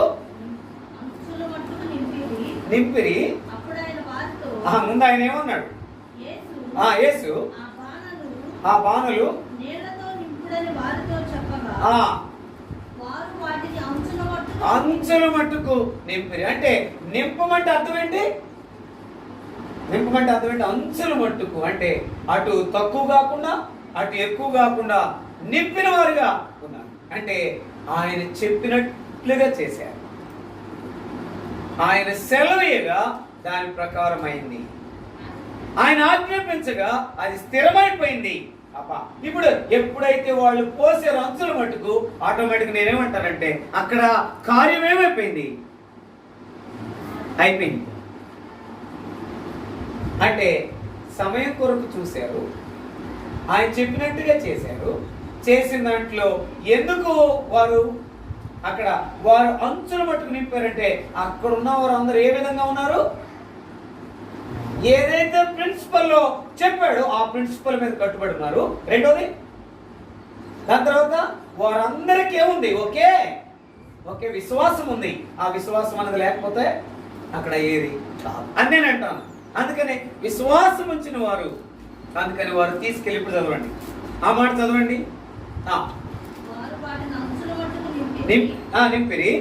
నింపిరి. ముందు ఆయన ఏమన్నాడు? యేసు ఆ బాణలు అంచుల మట్టుకు నింపిరి. అంటే నింపమంటే అర్థం ఏంటి? నింపమంటే అర్థం ఏంటి? అంచుల మట్టుకు అంటే అటు తక్కువ కాకుండా అటు ఎక్కువ కాకుండా నింపిన వారుగా ఉన్నారు. అంటే ఆయన చెప్పినట్లుగా చేశారు. ఆయన సెలవేయగా దాని ప్రకారం అయింది. ఆయన ఆజ్ఞాపించగా అది స్థిరమైపోయింది. ఇప్పుడు ఎప్పుడైతే వాళ్ళు పోసారు అంచుల మట్టుకు, ఆటోమేటిక్ నేనేమంటానంటే అక్కడ కార్యం ఏమైపోయింది? అయిపోయింది. అంటే సమయం కొరకు చూశారు, ఆయన చెప్పినట్టుగా చేశారు. చేసిన దాంట్లో ఎందుకు వారు అంచుల మట్టుకు నింపారంటే అక్కడ ఉన్న వారు అందరూ ఏ విధంగా ఉన్నారు? ఏదైతే ప్రిన్సిపల్లో చెప్పాడో ఆ ప్రిన్సిపల్ మీద కట్టుబడి ఉన్నారు. రెండోది దాని తర్వాత వారందరికీ ఏముంది? ఒకే విశ్వాసం ఉంది. ఆ విశ్వాసం అనేది లేకపోతే అక్కడ ఏది కాదు అని నేను అంటాను. అందుకని విశ్వాసం ఉంచిన వారు, అందుకని వారు తీసుకెళ్ళి ఇప్పుడు చదవండి, ఆ మాట చదవండి. నింపిరి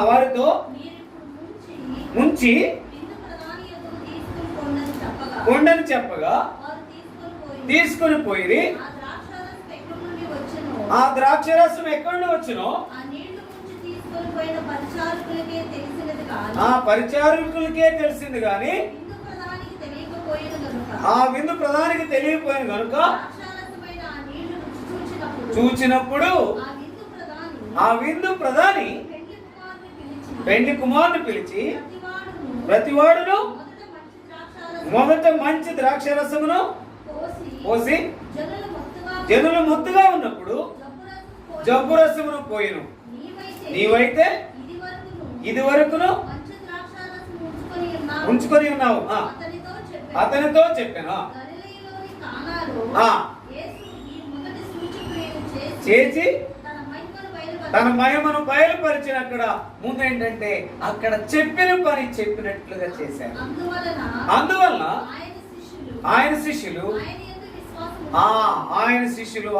వారితో ముంచి కొండని చెప్పగా తీసుకొని పోయి ఆ ద్రాక్షరసం ఎక్కడి నుండి వచ్చునో ఆ పరిచారకులకే తెలిసింది కానీ ఆ విందు ప్రధానికి తెలియకపోయిన కనుక చూచినప్పుడు ఆ విందు ప్రధాని పెండ్లి కుమారుని పిలిచి ప్రతివాడును మొదట మంచి ద్రాక్షరసమును పోసి జనులు మొత్తుగా ఉన్నప్పుడు జబ్బు రసమును పోయిను. నీవైతే ఇది వరకును ఉంచుకొని ఉన్నావు. అతనితో చెప్పాను చేసి తన మహిమను బయలుపరిచిన. అక్కడ ముందు ఏంటంటే అక్కడ చెప్పిన పని చెప్పినట్లుగా చేశారు. అందువలన ఆయన శిష్యులు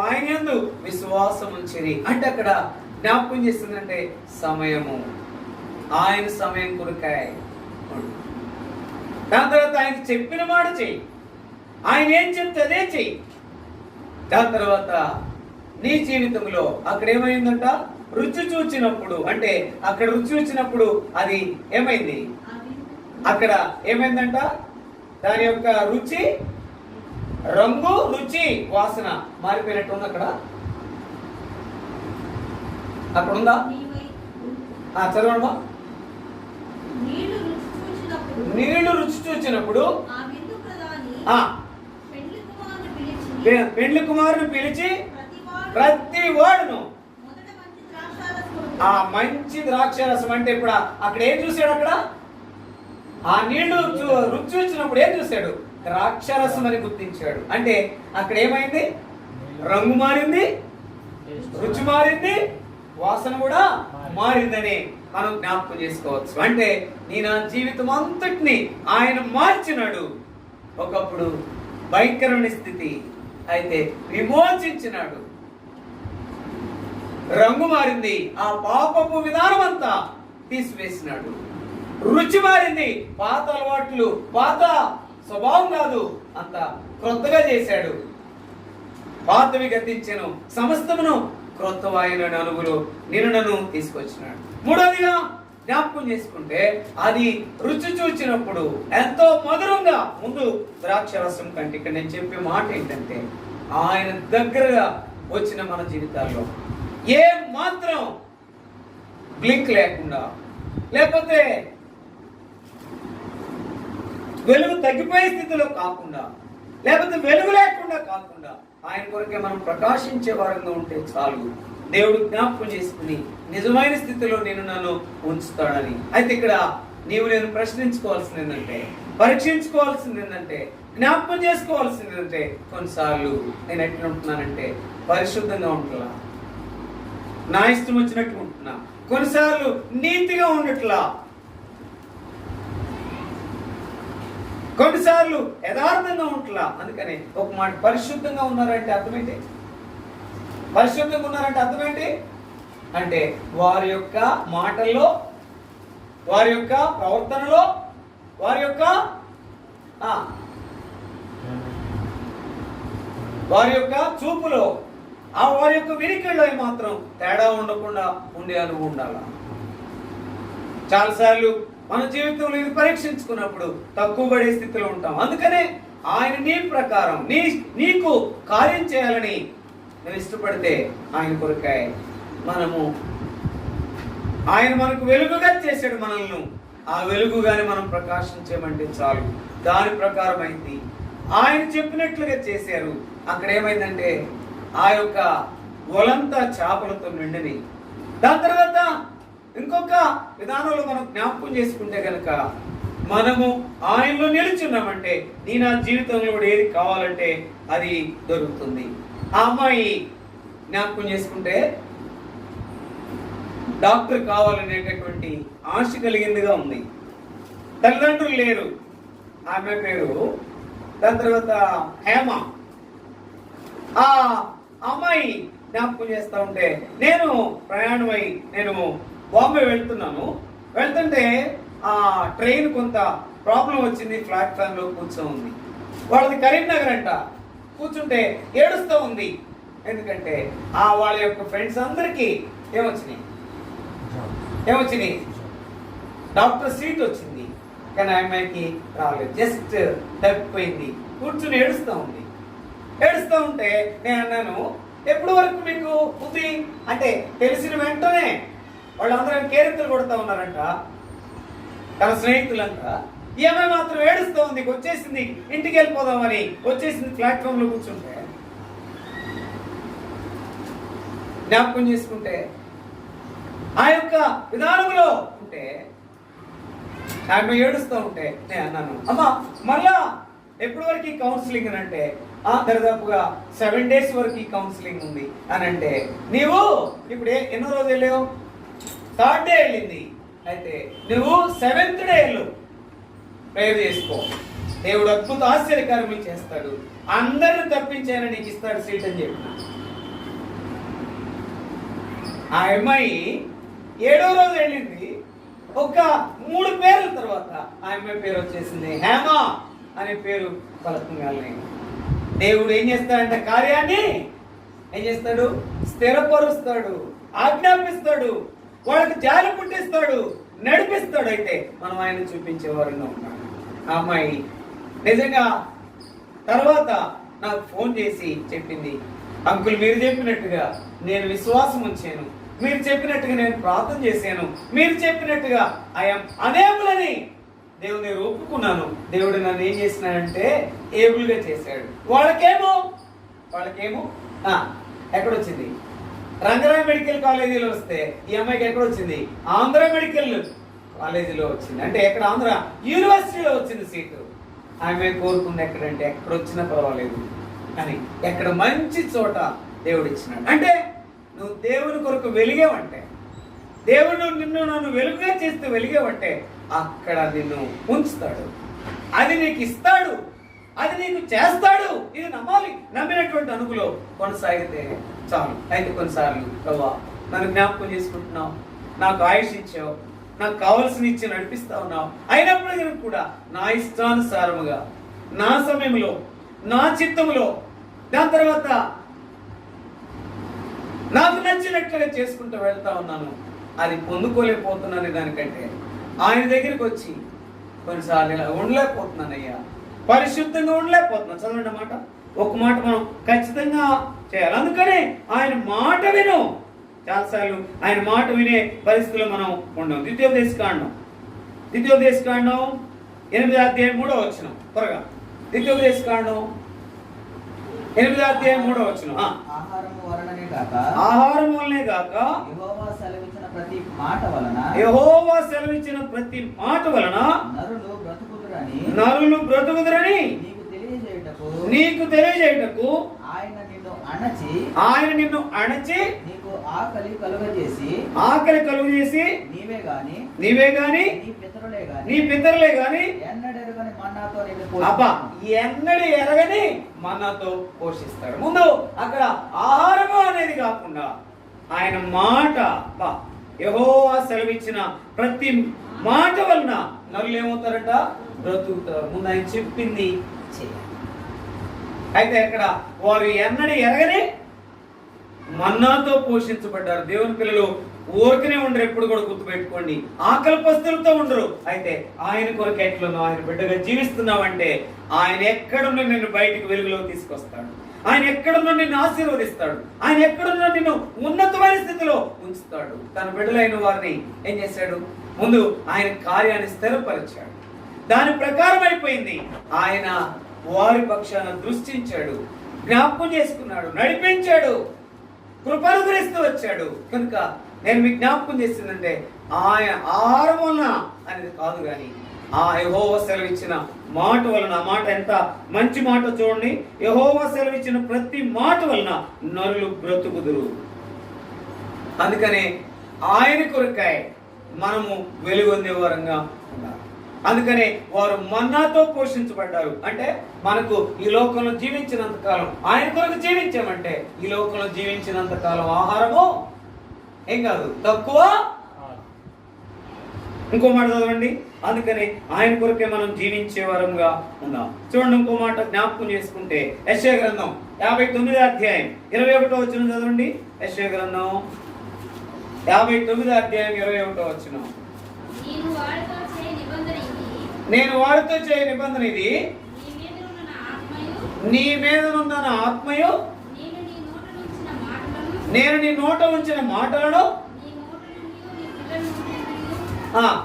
ఆయన యందు విశ్వాసం ఉంచిరి. అంటే అక్కడ జ్ఞాపకం చేస్తుందంటే సమయము, ఆయన సమయం కొరకాయ. దాని తర్వాత ఆయన చెప్పిన మాట చెయ్యి, ఆయన ఏం చెప్తే అదే చెయ్యి. దాని తర్వాత నీ జీవితంలో అక్కడ ఏమైందంట, రుచి చూచినప్పుడు, అంటే అక్కడ రుచి చూచినప్పుడు అది ఏమైంది, అక్కడ ఏమైందంట, దాని యొక్క రుచి, రంగు, రుచి, వాసన మారిపోయినట్టు ఉంది. అక్కడ ఉందా? చదవడమా. నీళ్లు రుచి చూచినప్పుడు పెండ్లి కుమారుని పిలిచి ప్రతి వాడును ఆ మంచి ద్రాక్షరసం, అంటే ఇప్పుడు అక్కడ ఏం చూశాడు, అక్కడ ఆ నీళ్లు రుచి చూసినప్పుడు ఏం చూశాడు, ద్రాక్షరసం అని గుర్తించాడు. అంటే అక్కడ ఏమైంది, రంగు మారింది, రుచి మారింది, వాసన కూడా మారిందని మనం జ్ఞాపకం చేసుకోవచ్చు. అంటే నీ నా జీవితం అంతటిని ఆయన మార్చినాడు. ఒకప్పుడు భయంకరమైన స్థితి అయితే విమోచించినాడు. రంగు మారింది, ఆ పాపపు విధానం అంతా తీసివేసినాడు. రుచి మారింది, పాత అలవాట్లు, పాత స్వభావం కాదు, అంత క్రొత్తగా చేశాడు. పాతవి గతించెను, సమస్తమును క్రొత్తవాయిన అనుగులు నిన్ను తీసుకొచ్చినాడు. మూడోదిగా జ్ఞాపకం చేసుకుంటే అది రుచి చూచినప్పుడు ఎంతో మధురంగా, ముందు ద్రాక్షరసం కంటే ఇక్కడ నేను చెప్పే మాట ఏంటంటే ఆయన దగ్గరగా వచ్చిన మన జీవితాల్లో ఏ మాత్రం బ్లింక్ లేకుండా, లేకపోతే వెలుగు తగ్గిపోయే స్థితిలో కాకుండా, లేకపోతే వెలుగు లేకుండా కాకుండా ఆయన కొరకే మనం ప్రకాశించే వారంగా ఉంటే చాలు. దేవుడు జ్ఞాపకం చేసుకుని నిజమైన స్థితిలో నేను నన్ను ఉంచుతాడని. అయితే ఇక్కడ నీవు నేను ప్రశ్నించుకోవాల్సింది ఏంటంటే, పరీక్షించుకోవాల్సింది ఏంటంటే, జ్ఞాపకం చేసుకోవాల్సింది ఏంటంటే, కొన్నిసార్లు నేను ఎట్లా ఉంటున్నానంటే పరిశుద్ధంగా ఉంటున్నా, నా ఇష్టం వచ్చినట్టు ఉంటున్నా, కొన్నిసార్లు నీతిగా ఉండట్లా, కొన్నిసార్లు యథార్థంగా ఉంటలా. అందుకని ఒక మాట, పరిశుద్ధంగా ఉన్నారంటే అర్థమేంటి, పరిశుద్ధంగా ఉన్నారంటే అర్థమేంటి అంటే వారి యొక్క మాటల్లో, వారి యొక్క ప్రవర్తనలో, వారి యొక్క చూపులో, వారి యొక్క వినికిడిలో మాత్రం తేడా ఉండకుండా ఉండే అనుభవం ఉండాలి. చాలాసార్లు మన జీవితంలో ఇది పరీక్షించుకున్నప్పుడు తక్కువ పడే స్థితిలో ఉంటాం. అందుకనే ఆయన నీ ప్రకారం నీకు కార్యం చేయాలని నువ్వు ఇష్టపడితే ఆయన కొరకాయ ఆయన మనకు వెలుగుగా చేశాడు మనల్ని. ఆ వెలుగుగానే మనం ప్రకాశించేమంటే చాలు. దాని ప్రకారం అయింది, ఆయన చెప్పినట్లుగా చేశారు. అక్కడ ఏమైందంటే ఆ యొక్క ఒలంతా చేపలతో నిండిని. దాని తర్వాత ఇంకొక విధానంలో మనం జ్ఞాపకం చేసుకుంటే కనుక మనము ఆయనలో నిలుచున్నామంటే నీ నా జీవితంలో కూడా ఏది కావాలంటే అది దొరుకుతుంది. ఆ అమ్మాయి జ్ఞాపకం చేసుకుంటే డాక్టర్ కావాలనేటటువంటి ఆశ కలిగిందిగా ఉంది. తల్లిదండ్రులు లేరు. ఆమె పేరు, దాని తర్వాత హేమ. ఆ అమ్మాయి జ్ఞాపకం చేస్తూ ఉంటే, నేను ప్రయాణమై నేను బాంబే వెళ్తుంటే ఆ ట్రైన్ కొంత ప్రాబ్లం వచ్చింది, ప్లాట్ఫామ్లో కూర్చోంది. వాళ్ళది కరీంనగర్ అంట. కూర్చుంటే ఏడుస్తూ ఉంది. ఎందుకంటే వాళ్ళ యొక్క ఫ్రెండ్స్ అందరికీ ఏమొచ్చినాయి డాక్టర్ సీట్ వచ్చింది, కానీ అమ్మాయికి రాలేదు. జస్ట్ తప్పిపోయింది. కూర్చుని ఏడుస్తూ ఉంటే నేను అన్నాను, ఎప్పటి వరకు మీకు ఉంది అంటే తెలిసిన వెంటనే వాళ్ళందరూ కేరింతలు కొడుతూ ఉన్నారంట, తన స్నేహితులంతా. ఈ అమ్మాయి మాత్రం ఏడుస్తూ ఉంది. వచ్చేసింది, ఇంటికి వెళ్ళిపోదామని వచ్చేసింది. ప్లాట్ఫామ్ లో కూర్చుంటే జ్ఞాపకం చేసుకుంటే ఆ యొక్క విధానంలో ఉంటే ఆమె ఏడుస్తూ ఉంటే నేను అన్నాను, అమ్మా మళ్ళా ఎప్పటి వరకు ఈ కౌన్సిలింగ్ అని అంటే, దరిదాపుగా 7 days వరకు ఈ కౌన్సిలింగ్ ఉంది అని అంటే, నీవు ఇప్పుడు ఎన్నో రోజు వెళ్ళావు? 3rd day వెళ్ళింది. అయితే నువ్వు 7th day వెళ్ళు, ప్రేయర్ చేసుకో, దేవుడు అద్భుత ఆశ్చర్యకార్యములు చేస్తాడు, అందరిని తప్పించాయని నీకు ఇస్తాడు సీట్ అని చెప్పిన. ఆ అమ్మాయి 7వ రోజు వెళ్ళింది. ఒక 3 పేర్ల తర్వాత ఆ అమ్మాయి పేరు వచ్చేసింది, హేమ అనే పేరు పలకంగానే. దేవుడు ఏం చేస్తాడంటే కార్యాన్ని ఏం చేస్తాడు? స్థిరపరుస్తాడు, ఆజ్ఞాపిస్తాడు, వాళ్ళకి జాలి పుట్టిస్తాడు, నడిపిస్తాడు. అయితే మనం ఆయన చూపించేవారుగా ఉన్నాడు. ఆ అమ్మాయి నిజంగా తర్వాత నాకు ఫోన్ చేసి చెప్పింది, అంకుల్ మీరు చెప్పినట్టుగా నేను విశ్వాసం ఉంచాను, మీరు చెప్పినట్టుగా నేను ప్రార్థన చేశాను, మీరు చెప్పినట్టుగా ఐఎమ్ అనేబుల్ అని దేవుని ఒప్పుకున్నాను. దేవుడు నన్ను ఏం చేసినాడంటే ఏబుల్గా చేశాడు. వాళ్ళకేమో ఎక్కడొచ్చింది? రంగరాయ మెడికల్ కాలేజీలో వస్తే ఈ అమ్మాయికి ఎక్కడొచ్చింది? ఆంధ్ర మెడికల్ కాలేజీలో వచ్చింది. అంటే ఎక్కడ? ఆంధ్ర యూనివర్సిటీలో వచ్చింది సీటు. ఆమె కోరుకుంది ఎక్కడంటే ఎక్కడ వచ్చినా పర్వాలేదు అని, ఎక్కడ మంచి చోట దేవుడు ఇచ్చినాడు. అంటే నువ్వు దేవుని కొరకు వెలిగేవంటే, దేవుడు నన్ను వెలుగుగా చేస్తే వెలిగేవంటే అక్కడ నిన్ను ఉంచుతాడు, అది నీకు ఇస్తాడు, అది నీకు చేస్తాడు. ఇది నమ్మాలి. నమ్మినటువంటి అనుకులో కొనసాగితే చాలు. అయితే కొన్నిసార్లు ప్రభా నన్ను జ్ఞాపకం చేసుకుంటున్నావు, నాకు ఆయుష్ ఇచ్చావు, నాకు కావలసిన ఇచ్చి నడిపిస్తా ఉన్నావు, అయినప్పటికీ కూడా నా ఇష్టానుసారముగా, నా సమయంలో, నా చిత్తములో, దాని తర్వాత నాకు నచ్చినట్లుగా చేసుకుంటూ వెళ్తా ఉన్నాను. అది పొందుకోలేకపోతున్నాను. దానికంటే ఆయన దగ్గరికి వచ్చి కొన్నిసార్లు ఇలా ఉండలేకపోతున్నానయ్యా, పరిశుద్ధంగా ఉండలేకపోతున్నాను. చదవండి మాట, ఒక మాట మనం ఖచ్చితంగా చేయాలి. అందుకనే ఆయన మాట విను. చాలాసార్లు ఆయన మాట వినే పరిస్థితుల్లో మనం ఉన్నాం. ద్వితీయోపదేశకాండం 8వ అధ్యాయం 3వ వచనం. త్వరగా ద్వితీయోపదేశకాండం 8వ అధ్యాయం 3వ వచనం. ఆహారం వలనే గాక యెహోవా సెలవిచ్చిన ప్రతి మాట వలన నరులు బ్రతుకుదురని నీకు తెలియజేయుటకు ఆయన నిన్ను అణచి ఆకలి కలుగజేసి నీవే గాని నీ పితరులే గాని ఎన్నడూ ఎరగని మన్నాతో పోషిస్తాడు. ముందు అక్కడ ఆహారము అనేది కాకుండా ఆయన మాట, యెహోవా సెలవిచ్చిన ప్రతి మాట వలన నరులు ఏమవుతారట? బ్రతుకుతారు. ముందు ఆయన చెప్పింది చేయాలి. అయితే అక్కడ వారు ఎన్నడూ ఎరగని మన్నాతో పోషించబడ్డారు. దేవుని పిల్లలు ఊరికనే ఉండరు, ఎప్పుడు కూడా గుర్తుపెట్టుకోండి. ఆకలి పస్తులతో ఉండరు. అయితే ఆయన కొరకు ఎట్లున్నావు, ఆయన బిడ్డగా జీవిస్తున్నావంటే ఆయన ఎక్కడున్నా నిన్ను బయటికి వెలుగులో తీసుకొస్తాడు, ఆయన ఎక్కడున్నా నిన్ను ఆశీర్వదిస్తాడు, ఆయన ఎక్కడున్నా నిన్ను ఉన్నతమైన స్థితిలో ఉంచుతాడు. తన బిడ్డలైన వారిని ఏం చేశాడు? ముందు ఆయన కార్యాన్ని స్థిరపరిచాడు. దాని ప్రకారం అయిపోయింది. ఆయన వారి పక్షాన దృష్టించాడు, జ్ఞాపకం చేసుకున్నాడు, నడిపించాడు, కృపనుగ్రహిస్తూ వచ్చాడు. కనుక నేను మీకు జ్ఞాపకం చేసిందంటే ఆయన ఆహారం వలన అనేది కాదు, కానీ ఆ యెహోవా సెలవిచ్చిన మాట వలన. ఆ మాట ఎంత మంచి మాట చూడండి. యెహోవా సెలవిచ్చిన ప్రతి మాట వలన నరులు బ్రతుకుదురు. అందుకనే ఆయన కొరకై మనము వెలుగొందే వారంగా ఉండాలి. అందుకనే వారు మన్నాతో పోషించబడ్డారు. అంటే మనకు ఈ లోకంలో జీవించినంత కాలం ఆయన కొరకు జీవించామంటే ఈ లోకంలో జీవించినంత కాలం ఆహారము ఏం కాదు, తక్కువ. ఇంకో మాట చదవండి, అందుకని ఆయన కొరకే మనం జీవించే వారంగా ఉన్నాం. చూడండి, ఇంకో మాట జ్ఞాపకం చేసుకుంటే యెషయా గ్రంథం 59వ అధ్యాయం 21వ వచనం చదవండి. యెషయా గ్రంథం 59వ అధ్యాయం 21వ వచనం. నేను వారితో చేయ నిబంధన ఇది, నీ మీదనున్న నా ఆత్మయు, నేను నీ నోట ఉంచిన మాటలను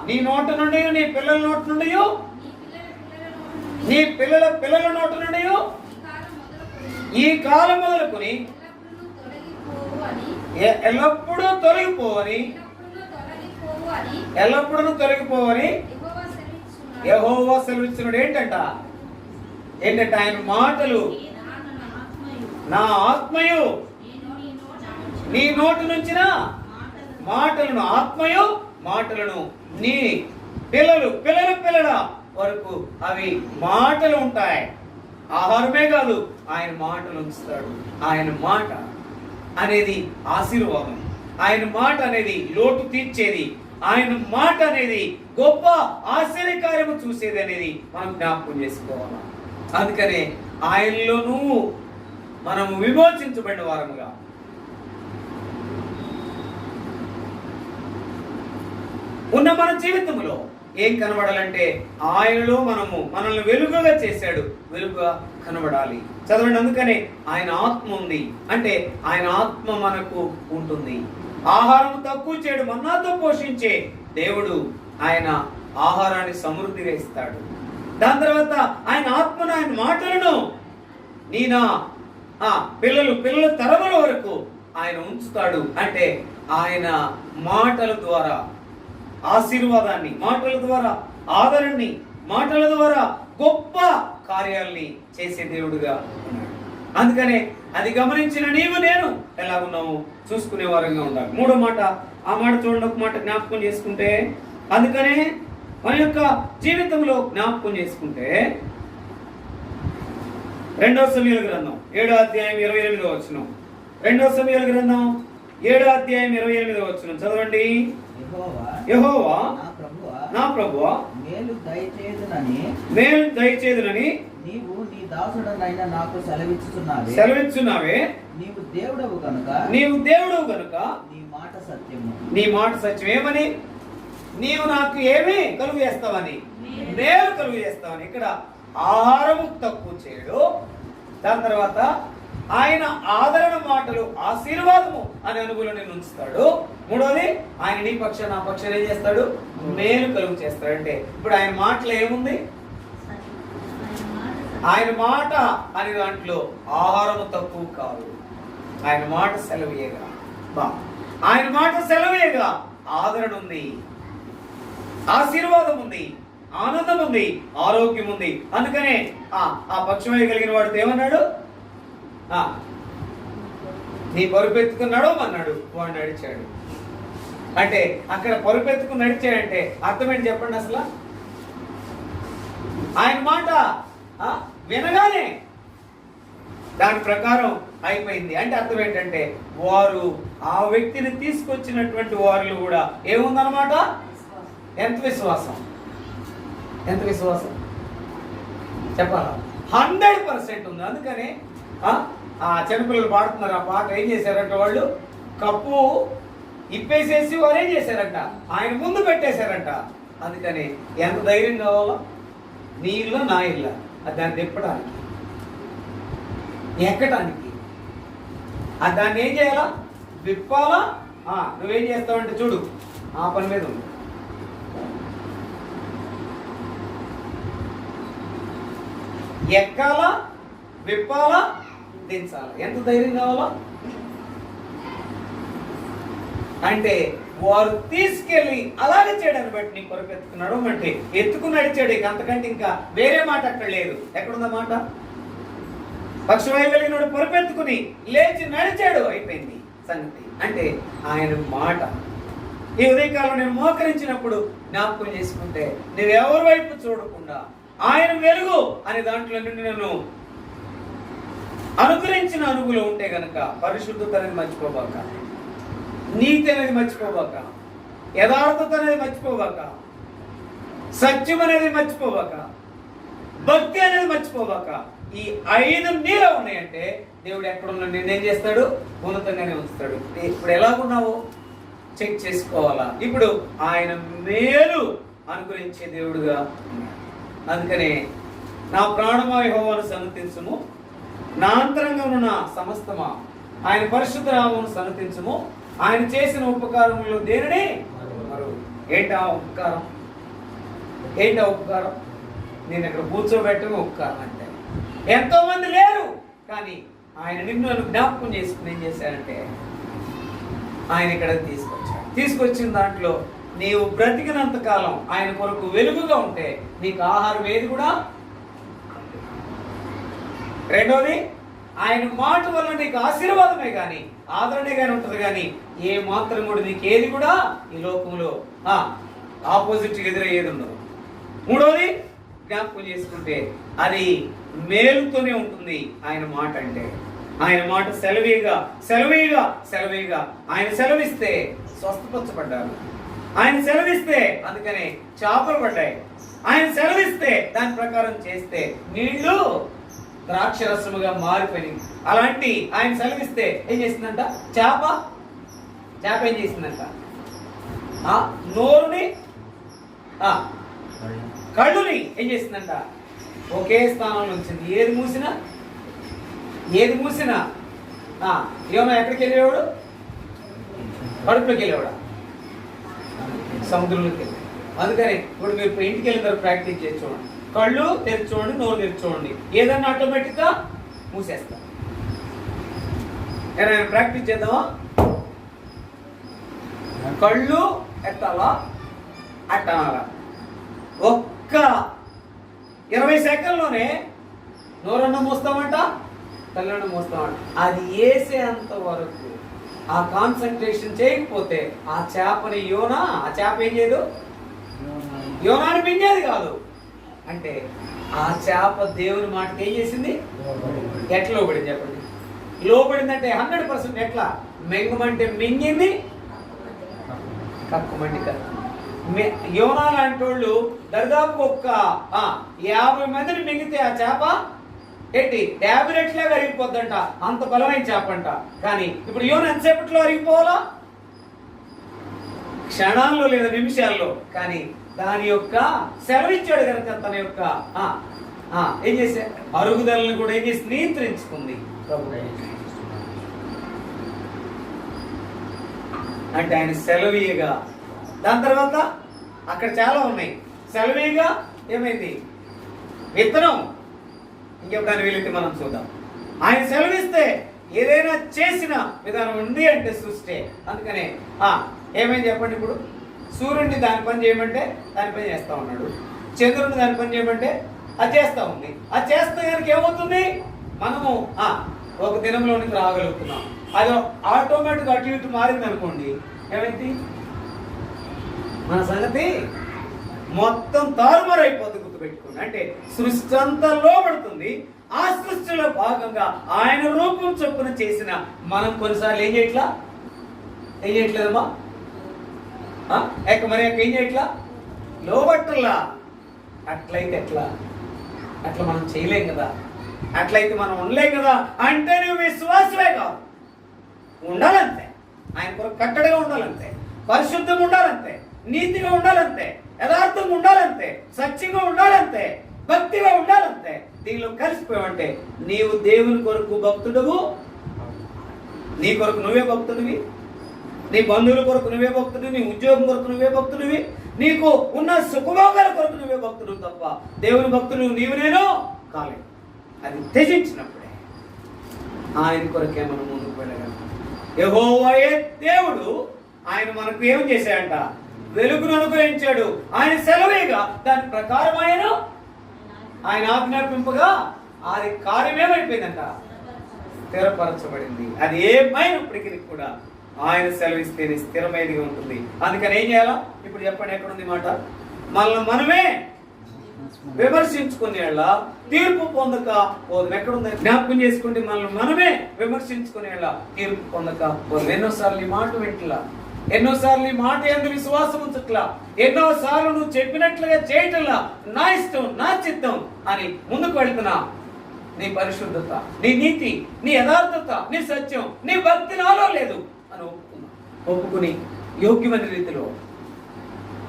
నీ నోట నుండి, నీ పిల్లల నోట నుండి, నీ పిల్లల నోట నుండి ఈ కాలం మొదలుకొని ఎల్లప్పుడూ తొలగిపోవని యెహోవా సెలవిస్తున్నాడు. ఏంటంట ఆయన మాటలు, నా ఆత్మయు, నీ నోటి నుంచిన మాటలను, ఆత్మయు మాటలను నీ పిల్లల వరకు అవి మాటలు ఉంటాయి. ఆహారమే కాదు, ఆయన మాటలు ఉంచుతాడు. ఆయన మాట అనేది ఆశీర్వాదం, ఆయన మాట అనేది లోటు తీర్చేది, ఆయన మాట అనేది గొప్ప ఆశ్చర్యకార్యము చూసేది అనేది మనం జ్ఞాపకం చేసుకోవాలి. అందుకనే ఆయనలోనూ మనము విమోచించబడిన వారముగా ఉన్న మన జీవితంలో ఏం కనబడాలంటే ఆయనలో మనల్ని వెలుగుగా చేశాడు, వెలుగుగా కనబడాలి. చదవండి, అందుకనే ఆయన ఆత్మ ఉంది అంటే ఆయన ఆత్మ మనకు ఉంటుంది. ఆహారం తక్కువ చేయడు, మన్నాతో పోషించే దేవుడు ఆయన ఆహారాన్ని సమృద్ధిగా ఇస్తాడు. దాని తర్వాత ఆయన ఆత్మను, ఆయన మాటలను నీనా పిల్లల తరముల వరకు ఆయన ఉంచుతాడు. అంటే ఆయన మాటల ద్వారా ఆశీర్వాదాన్ని, మాటల ద్వారా ఆదరణని, మాటల ద్వారా గొప్ప కార్యాలని చేసే దేవుడుగా ఉన్నాడు. అందుకనే అది గమనించిన నీవు నేను ఎలాగున్నావు చూసుకునే వారంగా ఉండాలి. మూడో మాట, ఆ మాట చూడండి, ఒక మాట జ్ఞాపకం చేసుకుంటే, అందుకనే మన యొక్క జీవితంలో జ్ఞాపకం చేసుకుంటే 2వ సమూయేలు గ్రంథం 7వ అధ్యాయం 28వ వచనం. 2వ సమూయేలు గ్రంథం 7వ అధ్యాయం 28వ వచనం చదవండి. యెహోవా నా ప్రభువా మేలు దయచేయునని నీవు నీ దాసుడనైన నాకు సెలవిచ్చున్నావే. నీవు దేవుడవు గనుక నీ మాట సత్యం. ఏమని? నీవు నాకు ఏమి కలుగు చేస్తావని, మేలు కలుగు చేస్తావని. ఇక్కడ ఆహారము తక్కువ చేయడు, దాని తర్వాత ఆయన ఆదరణ మాటలు, ఆశీర్వాదము అనే అనుభూతిని నేను ఉంచుతాడు. మూడోది, ఆయన నీ పక్ష నా పక్షాలు ఏం చేస్తాడు? మేలు కలుగు చేస్తాడు. అంటే ఇప్పుడు ఆయన మాటలో ఏముంది? ఆయన మాట అనే దాంట్లో ఆహారము తక్కువ కాదు, ఆయన మాట సెలవేయగా, ఆయన మాట సెలవేయగా ఆదరణ ఉంది, ఆశీర్వాదం ఉంది, ఆనందం ఉంది, ఆరోగ్యం ఉంది. అందుకనే ఆ పక్షమే కలిగిన వాడితో ఏమన్నాడు? నీ పరుపెత్తుకుని నడవమన్నాడు, వాడు నడిచాడు. అంటే అక్కడ పరుపెత్తుకుని నడిచాడంటే అర్థం ఏంటి చెప్పండి? అసలు ఆయన మాట వినగానే దాని ప్రకారం అయిపోయింది. అంటే అర్థం ఏంటంటే వారు ఆ వ్యక్తిని తీసుకొచ్చినటువంటి వారిలో కూడా ఏముందన్నమాట? ఎంత విశ్వాసం చెప్పాలా? 100% ఉంది. అందుకని ఆ చిన్నపిల్లలు పాడుతున్నారు, ఆ పాట ఏం చేశారంట, వాళ్ళు కప్పు ఇప్పేసేసి వారు ఏం చేశారంట, ఆయన ముందు పెట్టేశారంట. అందుకని ఎంత ధైర్యం కావాలో, నీ ఇల్లు నా ఇల్లు, దాన్ని తిప్పడానికి, ఎక్కటానికి, దాన్ని ఏం చేయాలా? విప్పాలా? నువ్వేం చేస్తావంటే చూడు, ఆ పని మీద ఉంది. ఎక్కాలా, విప్పాలా, దించాలా. ఎంత ధైర్యం కావాలా? అంటే వారు తీసుకెళ్ళి అలాగే చేయడాన్ని బట్టి నీ కొరకు ఎత్తుకున్నాడు అంటే ఎత్తుకుని నడిచాడు. ఇక అంతకంటే ఇంకా వేరే మాట అక్కడ లేదు. ఎక్కడుందా మాట? పక్షవాయు కలిగినోడు పొరపెత్తుకుని లేచి నడిచాడు, అయిపోయింది సంగతి. అంటే ఆయన మాట ఈ ఉదయకాలం నేను మోకరించినప్పుడు జ్ఞాపకం చేసుకుంటే నువ్వు ఎవరి వైపు చూడకుండా ఆయన వెలుగు అనే దాంట్లో నుండి నన్ను అనుగ్రహించిన అనుగులో ఉంటే గనక పరిశుద్ధత అనేది మర్చిపోబాక, నీతి అనేది మర్చిపోబాక, యథార్థత అనేది మర్చిపోబాక, సత్యం అనేది మర్చిపోబాక, భక్తి అనేది మర్చిపోబాక. ఈ 5 నీలో ఉన్నాయంటే దేవుడు ఎక్కడున్నా నేనేం చేస్తాడు? ఉన్నతంగానే ఉంచుతాడు. ఇప్పుడు ఎలాగున్నావు చెక్ చేసుకోవాలా. ఇప్పుడు ఆయన మేలు అనుగ్రహించే దేవుడుగా ఉన్నాడు. అందుకనే నా ప్రాణమా యెహోవాను సన్నతించుము, నా అంతరంగమున సమస్తమా ఆయన పరిశుద్ధ నామమును సన్నతించుము, ఆయన చేసిన ఉపకారములో దేనిని మరువు. ఏంటా ఉపకారం? ఏంటా ఉపకారం? నేను ఇక్కడ కూర్చోబెట్టడం ఉపకారం అంటే. ఎంతో మంది లేరు, కానీ ఆయన నిన్ను జ్ఞాపకం చేసుకుని ఏం చేశాడంటే ఆయన ఇక్కడ తీసుకొచ్చిన దాంట్లో నీవు బ్రతికినంత కాలం ఆయన కొరకు వెలుగుగా ఉంటే నీకు ఆహారం ఏది కూడా. రెండోది, ఆయన మాట వల్ల నీకు ఆశీర్వాదమే కానీ ఆదరణే కానీ ఉంటుంది, కానీ ఏ మాత్రం కూడా నీకు ఏది కూడా ఈ లోకంలో ఆపోజిట్ ఎదురయ్యేది ఉండదు. మూడోది, జ్ఞాపకం చేసుకుంటే అది మేలుతోనే ఉంటుంది ఆయన మాట అంటే. ఆయన మాట సెలవీగా ఆయన సెలవిస్తే స్వస్థపరచబడ్డారు. ఆయన సెలవిస్తే అందుకనే చేపలు పడ్డాయి. ఆయన సెలవిస్తే దాని ప్రకారం చేస్తే నీళ్లు ద్రాక్షరసముగా మారిపోయింది. అలాంటి ఆయన సెలవిస్తే ఏం చేసిందంట? చేప ఏం చేసిందంట? నోరుని కళ్ళుని ఏం చేసిందంట? ఒకే స్థానంలో ఉంచింది. ఏది మూసినా యోనా ఎక్కడికి వెళ్ళేవాడు? కడుపులోకి వెళ్ళేవాడు, సముద్రంలోకి వెళ్ళి. అందుకని ఇప్పుడు మీరు ఇంటికి వెళ్ళిన తర్వాత ప్రాక్టీస్ చేసి చూడండి. కళ్ళు తెరిచి చూడండి, నోరు తెరిచి చూడండి, ఏదన్నా ఆటోమేటిక్గా మూసేస్తా. ఏదైనా ప్రాక్టీస్ చేద్దామా? కళ్ళు ఎట్టాలా అట్టాలా? ఒక్క 20 సెకండ్లోనే నోరన్న మోస్తామంట, కళ్ళన్న మోస్తామంట. అది వేసేంత వరకు ఆ కాన్సన్ట్రేషన్ చేయకపోతే ఆ చేపని ఆ చేప ఏం చేయదు? యోనాని మింగేది కాదు. అంటే ఆ చేప దేవుని మాటకి ఏం చేసింది? ఎట్లా లోబడింది చెప్పండి? లోబడిందంటే 100% ఎట్లా? మింగమంటే మింగింది, కక్కుమంటే కక్కు. యోనా లాంటి వాళ్ళు దరిదాపు ఒక్క 50 మందిని మింగితే ఆ చేప ఏంటి టాబ్లెట్ లాగా అరిగిపోద్దంట, అంత బలమైన చేప అంట. కానీ ఇప్పుడు యోనా ఎంతసేపట్లో అరిగిపోవాలా? క్షణాల్లో లేదా నిమిషాల్లో. కానీ దాని యొక్క సెలవిచ్చాడు కనుక తన యొక్క ఏం చేసే అరుగుదలను కూడా ఏం చేసి నియంత్రించుకుంది. అంటే ఆయన సెలవీయగా, దాని తర్వాత అక్కడ చాలా ఉన్నాయి. సెలవీగా ఏమైంది? విత్తనం ఇంకెప్పుడైనా వీలైతే మనం చూద్దాం. ఆయన సెలవిస్తే ఏదైనా చేసిన విధానం ఉంది అంటే సృష్టి. అందుకనే ఏమైంది చెప్పండి? ఇప్పుడు సూర్యుడిని దాని పని చేయమంటే దాని పని చేస్తా ఉన్నాడు, చంద్రుడిని దాని పని చేయమంటే అది చేస్తా ఉంది. అది చేస్తే కనుక ఏమవుతుంది? మనము ఒక దినంలోనికి రాగలుగుతున్నాం. అది ఆటోమేటిక్ అటు ఇటు మారింది అనుకోండి, ఏమైంది? మన సంగతి మొత్తం తారుమారు అయిపోతుంది. గుర్తుపెట్టుకోండి. అంటే సృష్టి అంతా లోపడుతుంది. ఆ సృష్టిలో భాగంగా ఆయన రూపం చొప్పున చేసిన మనం కొన్నిసార్లు ఏం చేయట్లేదమ్మా? మరి ఏం చేయట్లా? లోబట్టల్లా. అట్లయితే ఎట్లా? అట్లా మనం చేయలేం కదా. అట్లయితే మనం ఉండలేం కదా. అంటే నువ్వు విశ్వాసమే కాదు, ఉండాలంతే. ఆయన కొరకు కట్టడిగా ఉండాలంతే, పరిశుద్ధంగా ఉండాలంతే, నీతిగా ఉండాలంతే, యథార్థంగా ఉండాలంతే, సత్యంగా ఉండాలంతే, భక్తిగా ఉండాలంతే. దీనిలో కలిసిపోయావంటే నీవు దేవుని కొరకు భక్తుడువు, నీ కొరకు నువ్వే భక్తుడివి, నీ బంధువుల కొరకు నువ్వే భక్తుడివి, నీ ఉద్యోగం కొరకు నువ్వే భక్తుడివి, నీకు ఉన్న సుఖభోగాల కొరకు నువ్వే భక్తుడు తప్ప దేవుని భక్తుడు నీవు నేను కాలేదు. అది త్యజించినప్పుడే ఆయన కొరకే మనం ముందుకు వెళ్ళగలం. యెహోవాయే దేవుడు. ఆయన మనకు ఏం చేశాడంట? వెలుగును అనుగ్రహించాడు. ఆయన సెలవేగా దాని ప్రకారం ఆయన ఆజ్ఞాపింపగా అది కార్యం ఏమైపోయిందంట? స్థిరపరచబడింది. అది ఏమైనప్పటికీ కూడా ఆయన సెలవిస్తేనే స్థిరమైనదిగా ఉంటుంది. అందుకని ఏం చేయాలా? ఇప్పుడు చెప్పండి, ఎక్కడుంది మాట? మనల్ని మనమే విమర్శించుకునేళ్ళ తీర్పు పొందక పోదు. ఎక్కడుంది? జ్ఞాపకం చేసుకుంటే మనల్ని మనమే విమర్శించుకునేళ్ళ తీర్పు పొందక పోదు. ఎన్నోసార్లు ఈ మాట వింటలా, ఎన్నోసార్లు ఈ మాట యందు విశ్వాసం ఉంచట్లా, ఎన్నోసార్లు నువ్వు చెప్పినట్లుగా చేయటంలా, నా ఇష్టం నా చిత్తం అని ముందుకు వెళ్తున్నా. నీ పరిశుద్ధత, నీ నీతి, నీ యథార్థత, నీ సత్యం, నీ భక్తి నాలో లేదు అని ఒప్పుకుని యోగ్యమైన రీతిలో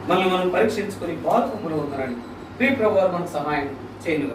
మనల్ని మనం పరీక్షించుకుని పాల్పొందులో ఉన్నారని ప్రియ ప్రభువు మనకు సహాయం చేయనుగా.